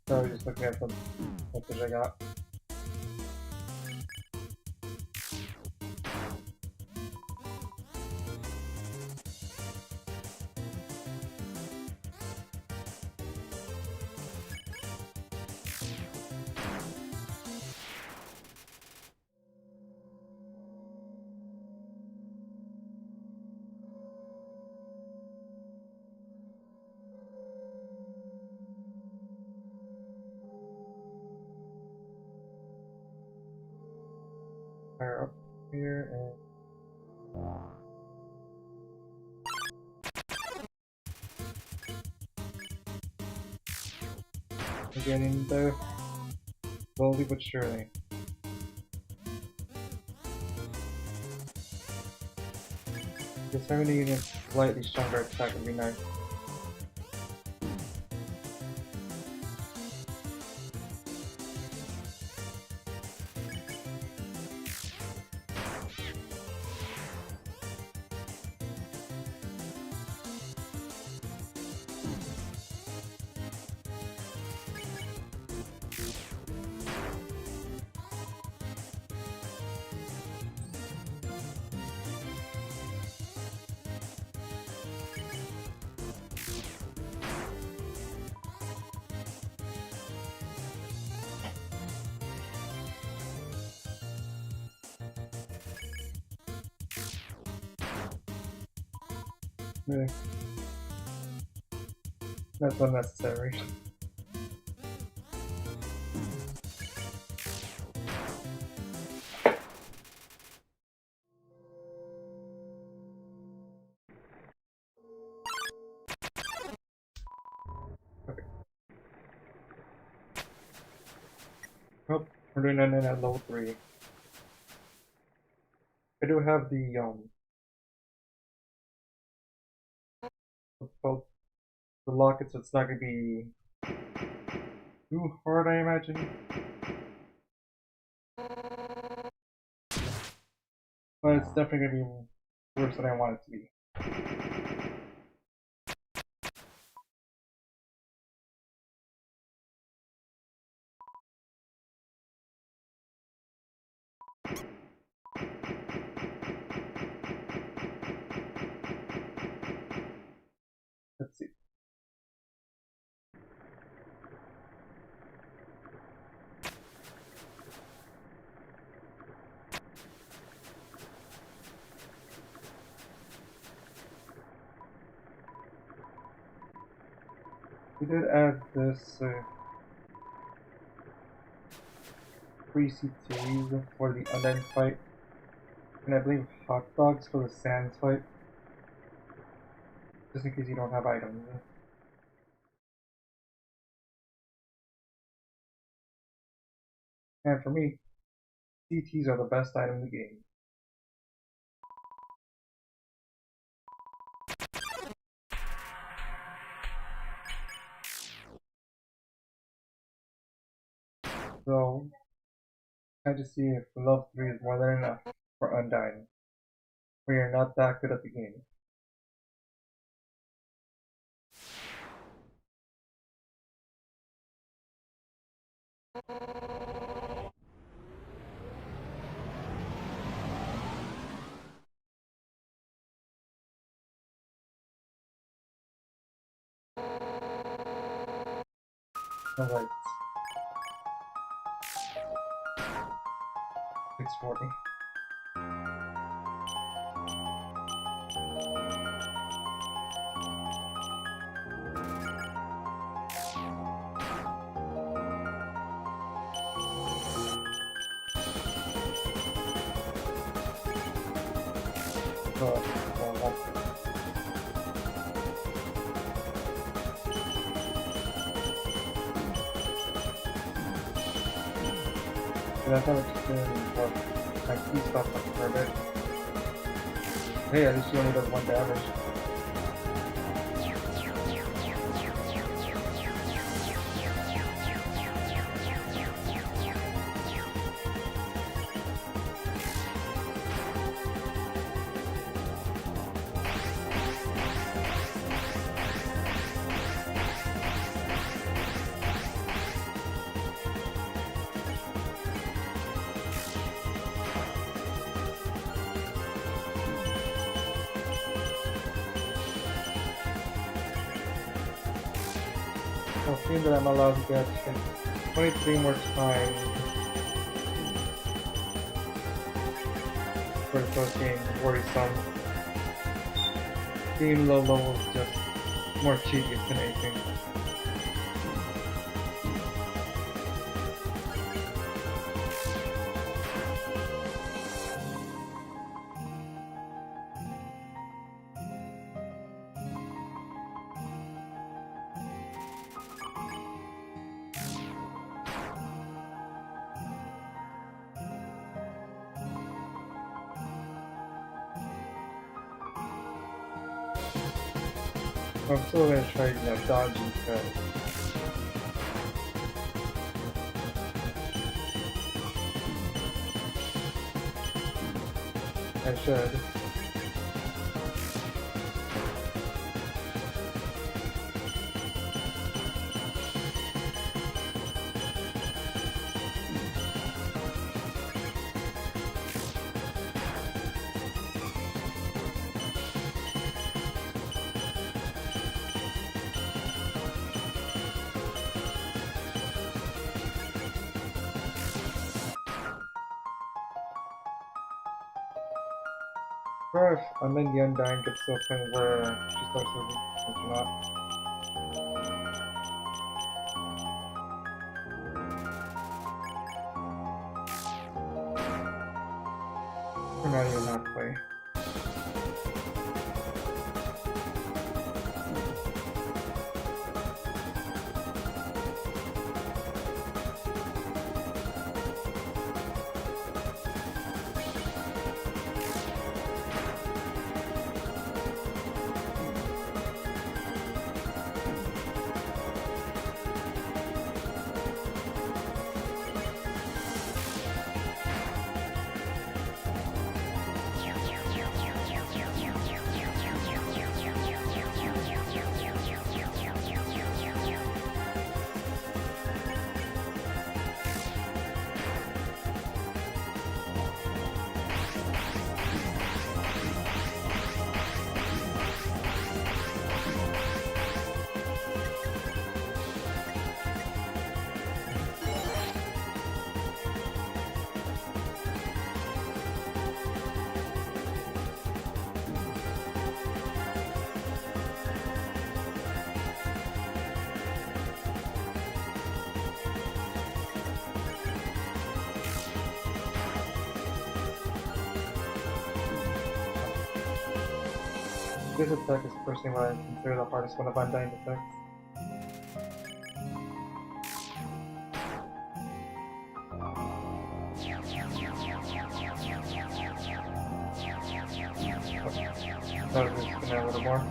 So just looking at the message I got. Fire up here and we're getting there slowly but surely. Just having to use a slightly stronger attack would be nice. Yeah. That's unnecessary. Okay. Nope, we're doing that at level 3. I do have the what's it called, the locket, so it's not gonna be too hard, I imagine. But it's definitely gonna be worse than I want it to be. Let's see. We did add this free CTs for the undead fight, and I believe hot dogs for the sands fight, just in case you don't have items. And for me, CTs are the best item in the game. So, I just see if level 3 is more than enough for Undying. We are not that good at the game. Alright. 640. well, and I thought it just been what like key stuff like for a bit. Hey, at least she only does 1 damage. So it seems that I'm allowed to get 23 more times for the first game. Worrisome. Being low level is just more tedious than anything. I'm still gonna try, dodging because I should. Or if I'm in the Undying gets to a point where she starts moving, which not. We're not even halfway. This attack is personally what I consider the hardest one of Undying attacks. That was just gonna a little more.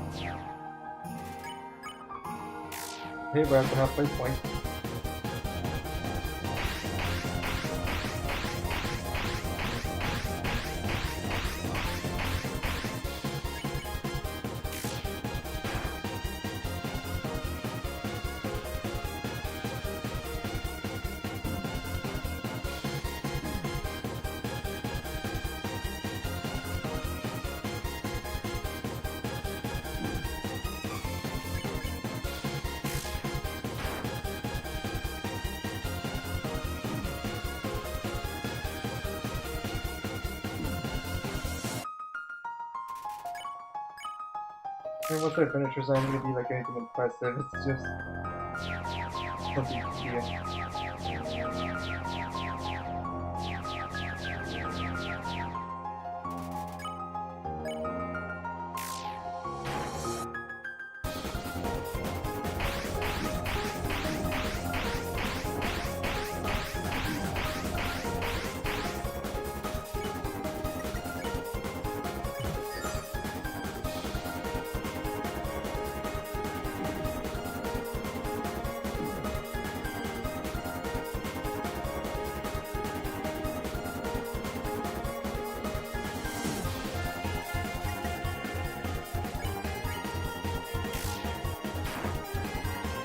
Hey, we're at the halfway point. And once I finish this, I'm gonna be like anything impressive. It's just something to see.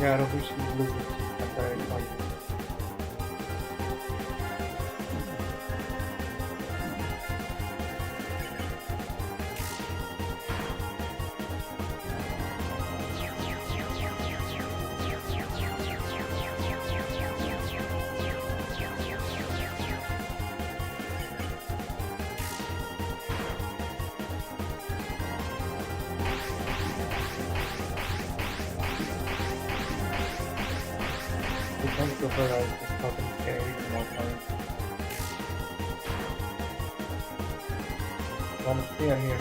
Yeah, I don't think she's losing. That's very exciting. The chance of her life is fucking scary even more fun. Honestly, I'm here.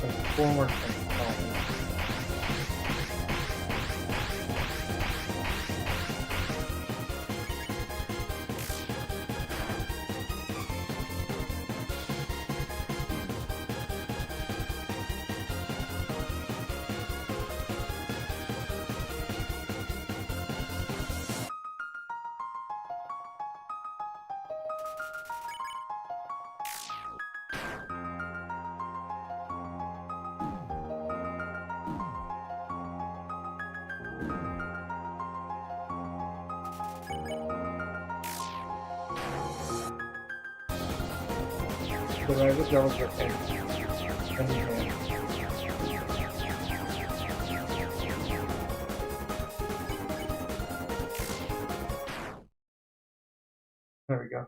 There's 4 more things. So I just that was your thing. There we go.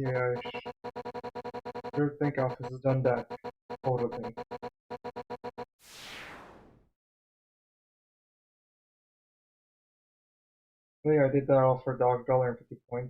Yeah, sure think office has done that photo thing. So yeah, I did that all for $1.50.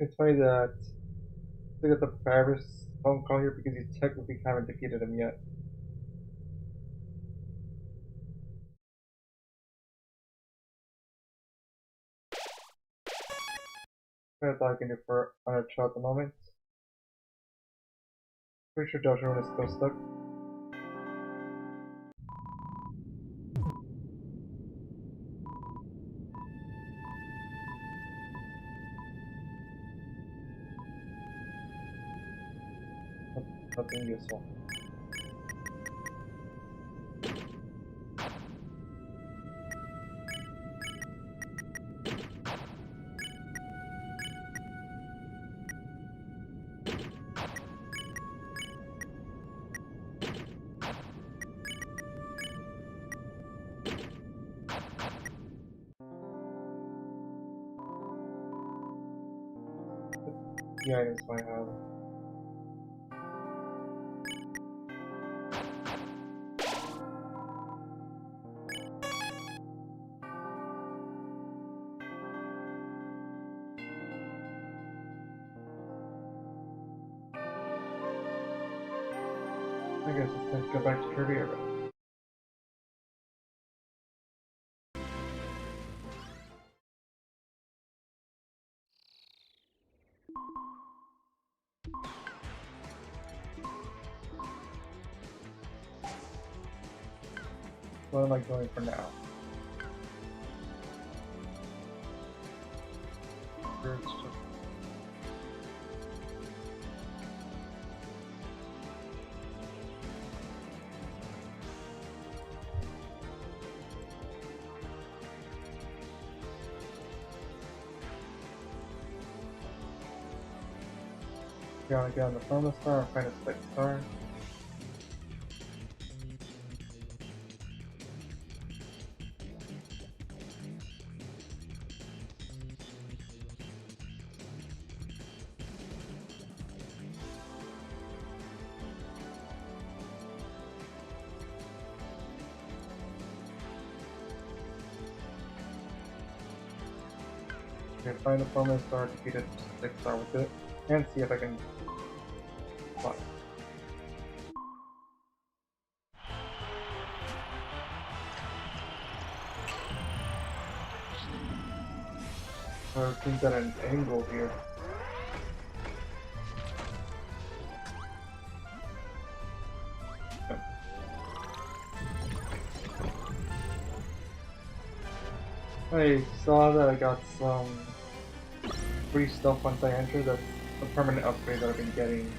It's funny that they got the Paris phone call here because you technically haven't defeated him yet. That's all I can do for Undertale at the moment. Pretty sure Deltarune is still stuck. Nothing useful. The items might have. I guess it's time to go back to Kirby Air Ride. what am I doing for now? It's just gotta get on the phone star and find a split star. Okay, find a permanent star, defeat a 6 star with it, and see if I can fly. Everything's at an angle here. Yep. I saw that I got some free stuff once I enter. That's a permanent upgrade that I've been getting.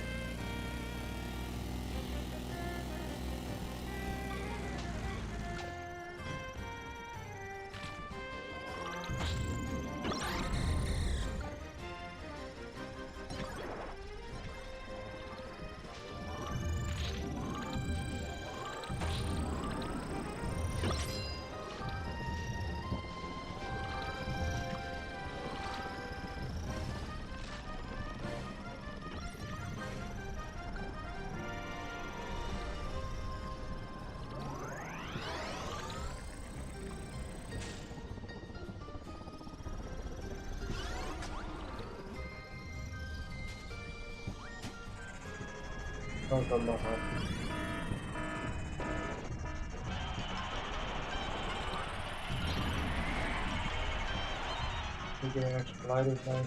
Sounds a lot. We're getting extra gliders now.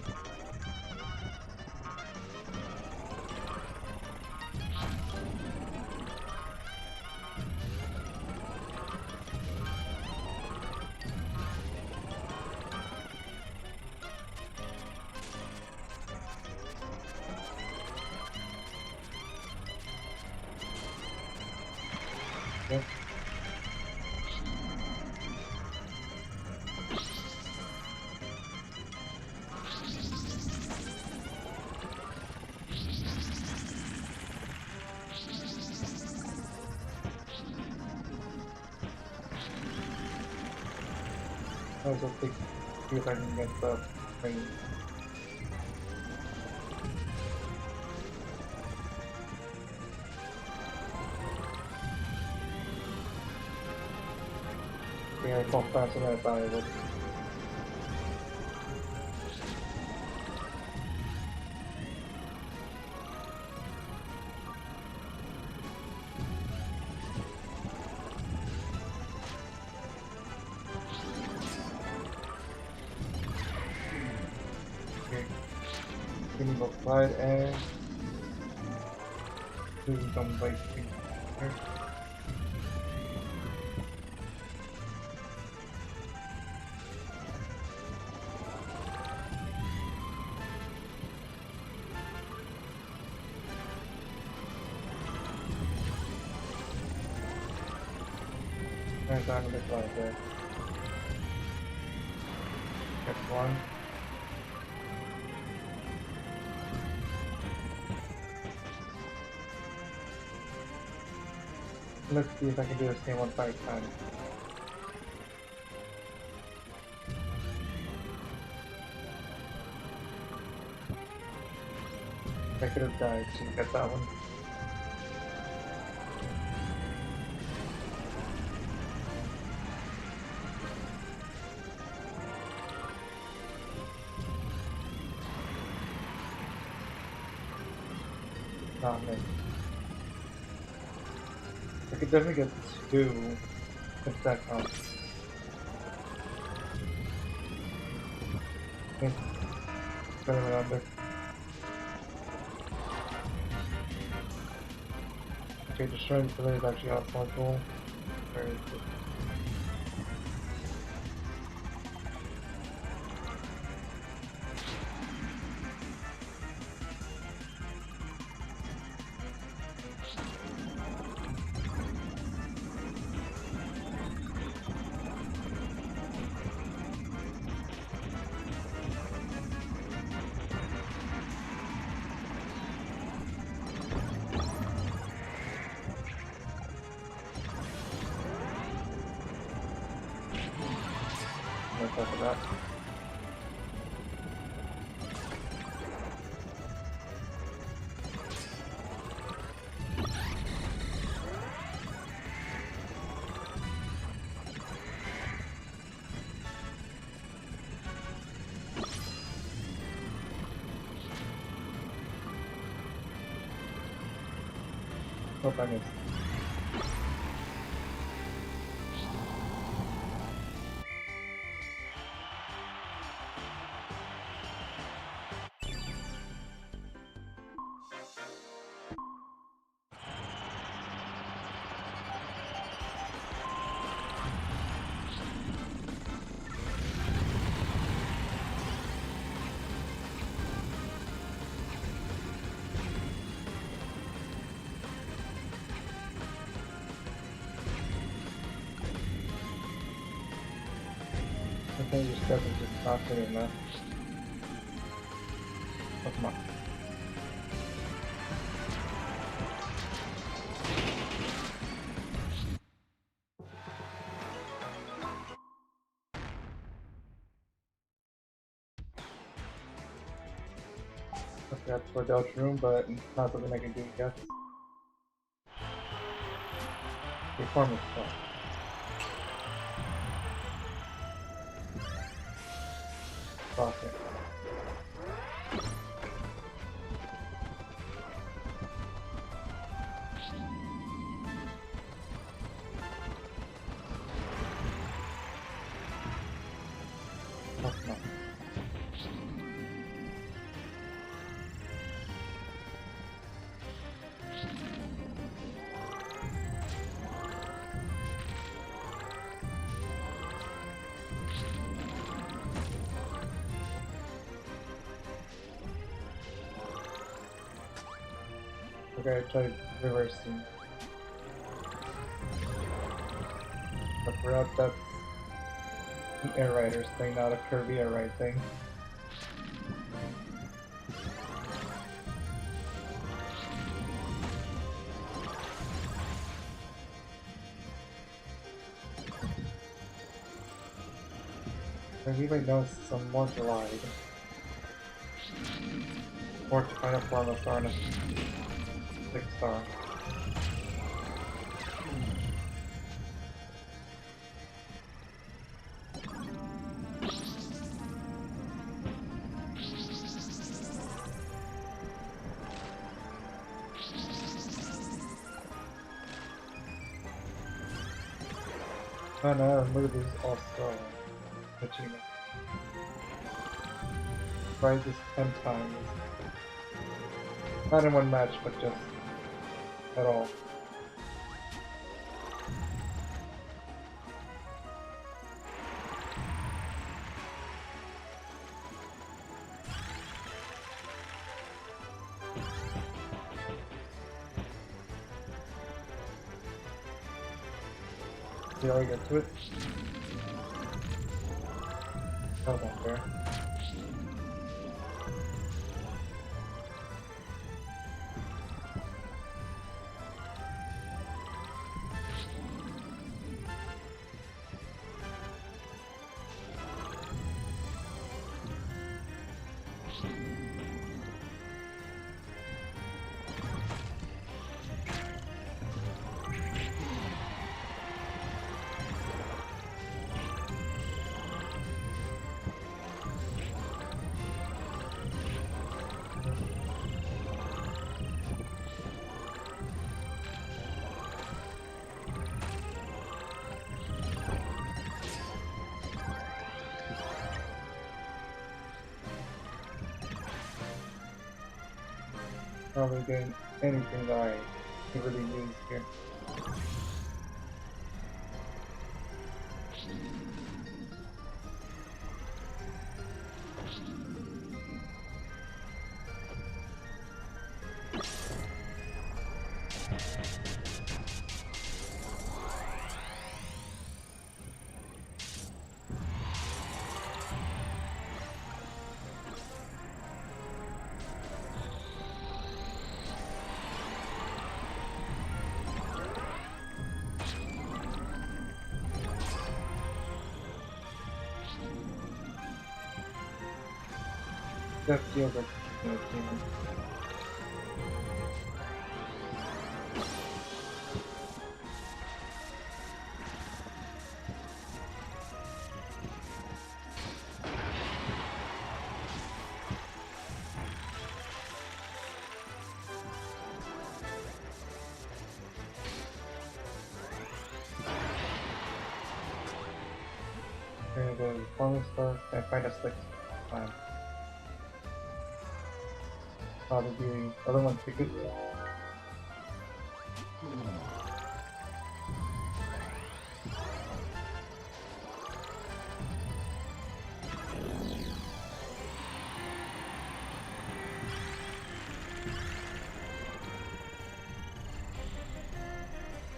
Yep. I was just see if I can get the thing. Yeah, I fall faster than I thought I would. Okay. Give me both side and do some like here. There's another right there. Get one. Let's see if I can do the same one 5 times. I could have died to get that one. Not me. I could definitely get 2 if that counts. Okay. Better remember. Okay, destroying the facility is actually a lot more cool. Very good. that. Hope I missed. I think your step is just faster than that. Oh, come on. Okay, that's for Deltarune, but it's not something I can do yet. Performance stuff. Okay. Oh, no. Okay, I tried reversing. But perhaps that's an Air Riders thing, not a Kirby Air Ride thing. I believe I know some more glide. Or to find a form of star and a 6-star. Oh no, move is also achievement. Rise is 10 times. Not in one match, but just at all. See how I get to it? That was not fair. Probably getting anything that I can really use here. That feels like a team. Gonna go to the farming store and find a slick plant. Probably the other one ticket.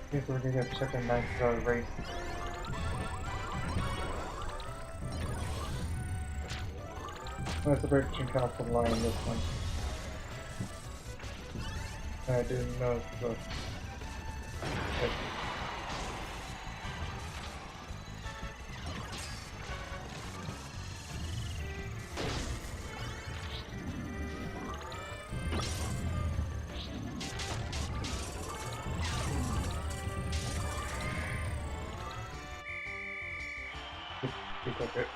Okay, so we're gonna get chicken 9 race. That's a very powerful line in this one. I didn't know the. Okay.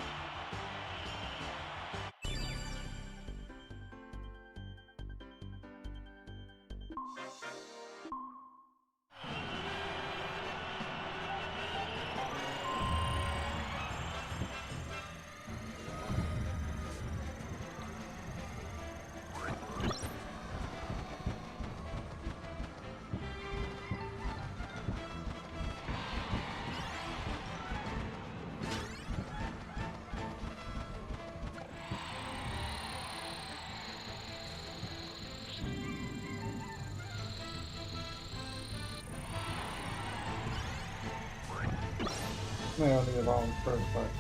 I only get wrong first, but.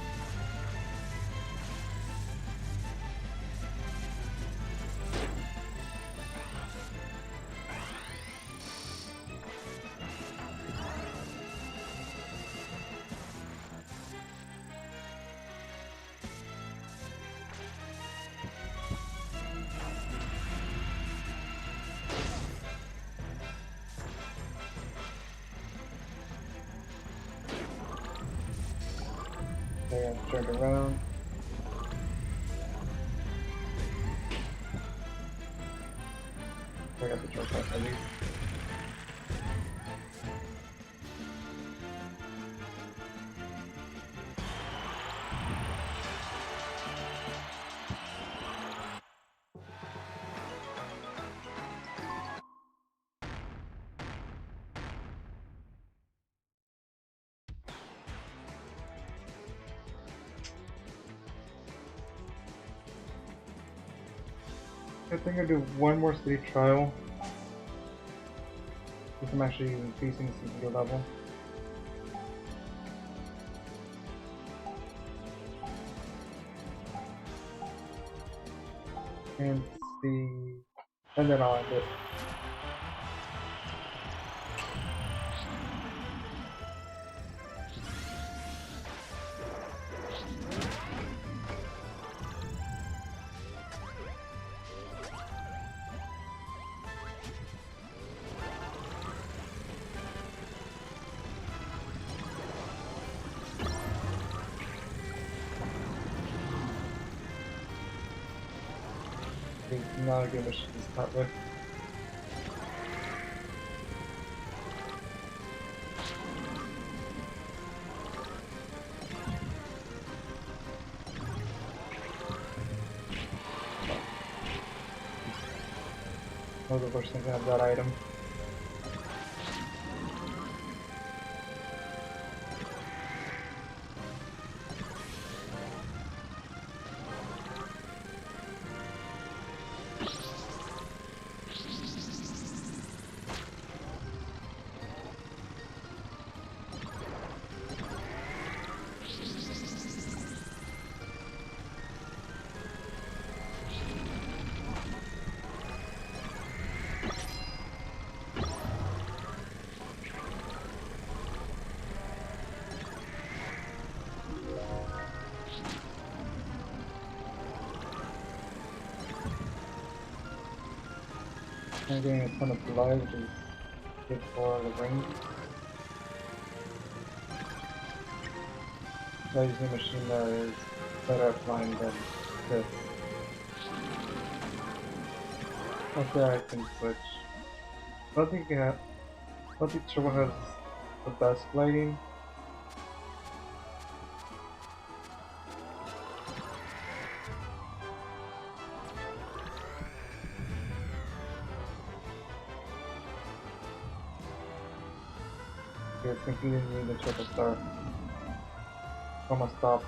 Okay, I turned around. I got the truck out at least. I think I'll do one more city trial. If I'm actually increasing the CPU level. And see. And then I'll end it. Not a good mission to start with. One of the worst things to have that item. I'm getting a ton of lives, which is good for the range. So I use a machine that is better at flying than this. Okay, I can switch. I don't think I don't think Turbo has the best gliding. It's competing with the Triple Star. Almost stop.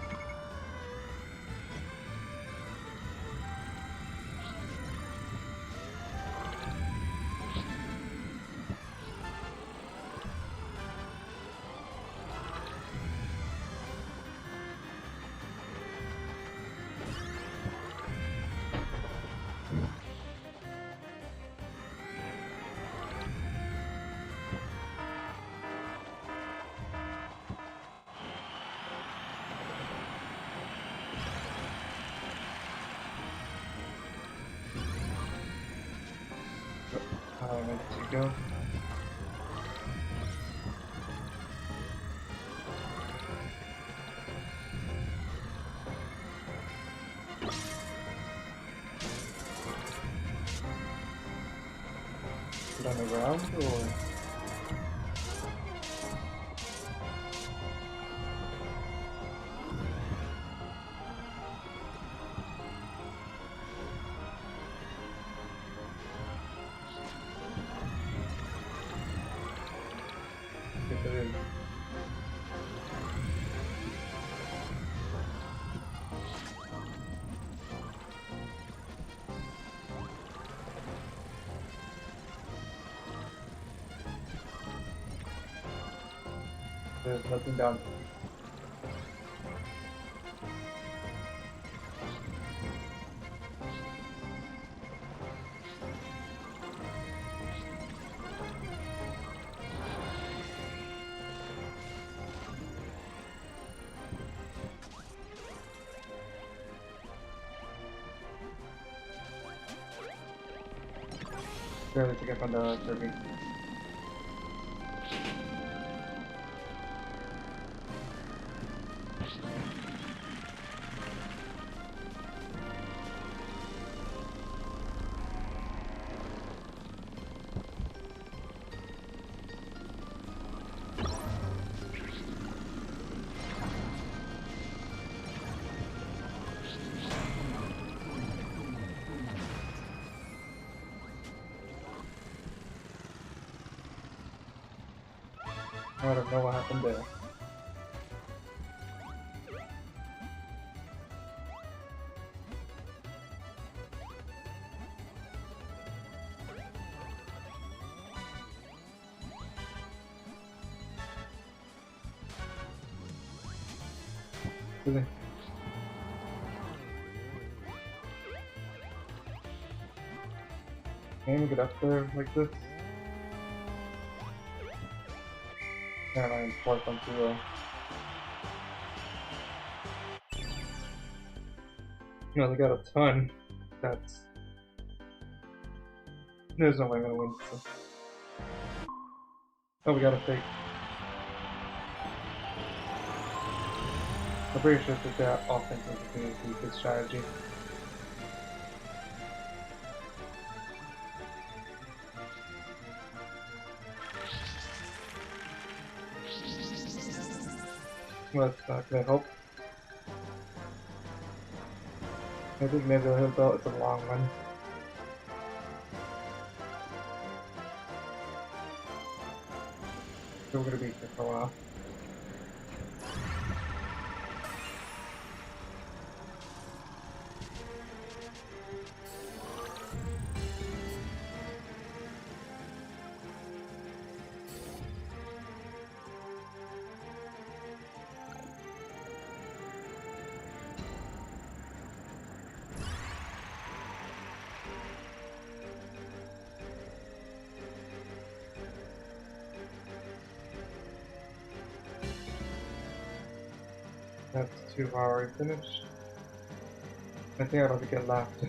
How am I to go? Put on the ground or? Yes, it is. There's nothing down. Barely to get from the Kirby. I don't know what happened there. Really? Can we get up there like this? Yeah, I'm 4.0. You know, they got a ton. That's... There's no way I'm gonna win this. Oh, we got a fake. I'm pretty sure that offense is going to be a good strategy. Well, that's not gonna help. I think maybe the hill belt is a long one. So we're gonna be here for a while. That's 2 hour finish. I think I don't have to get left.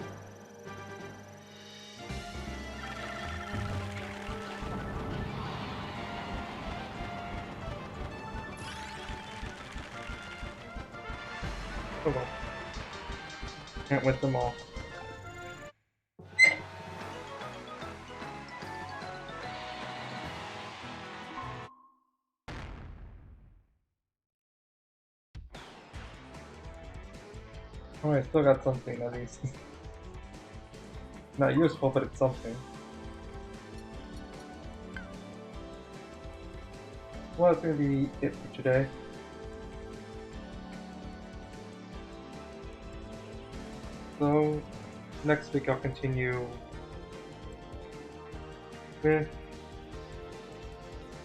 Oh well. Can't win them all. Oh, I still got something at least. Not useful, but it's something. Well, that's gonna be it for today. So, next week I'll continue with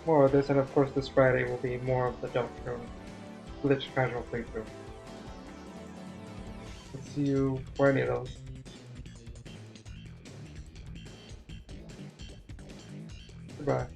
more of this, and of course this Friday will be more of the Deltarune glitch casual playthrough. We'll see you for any of those. Goodbye.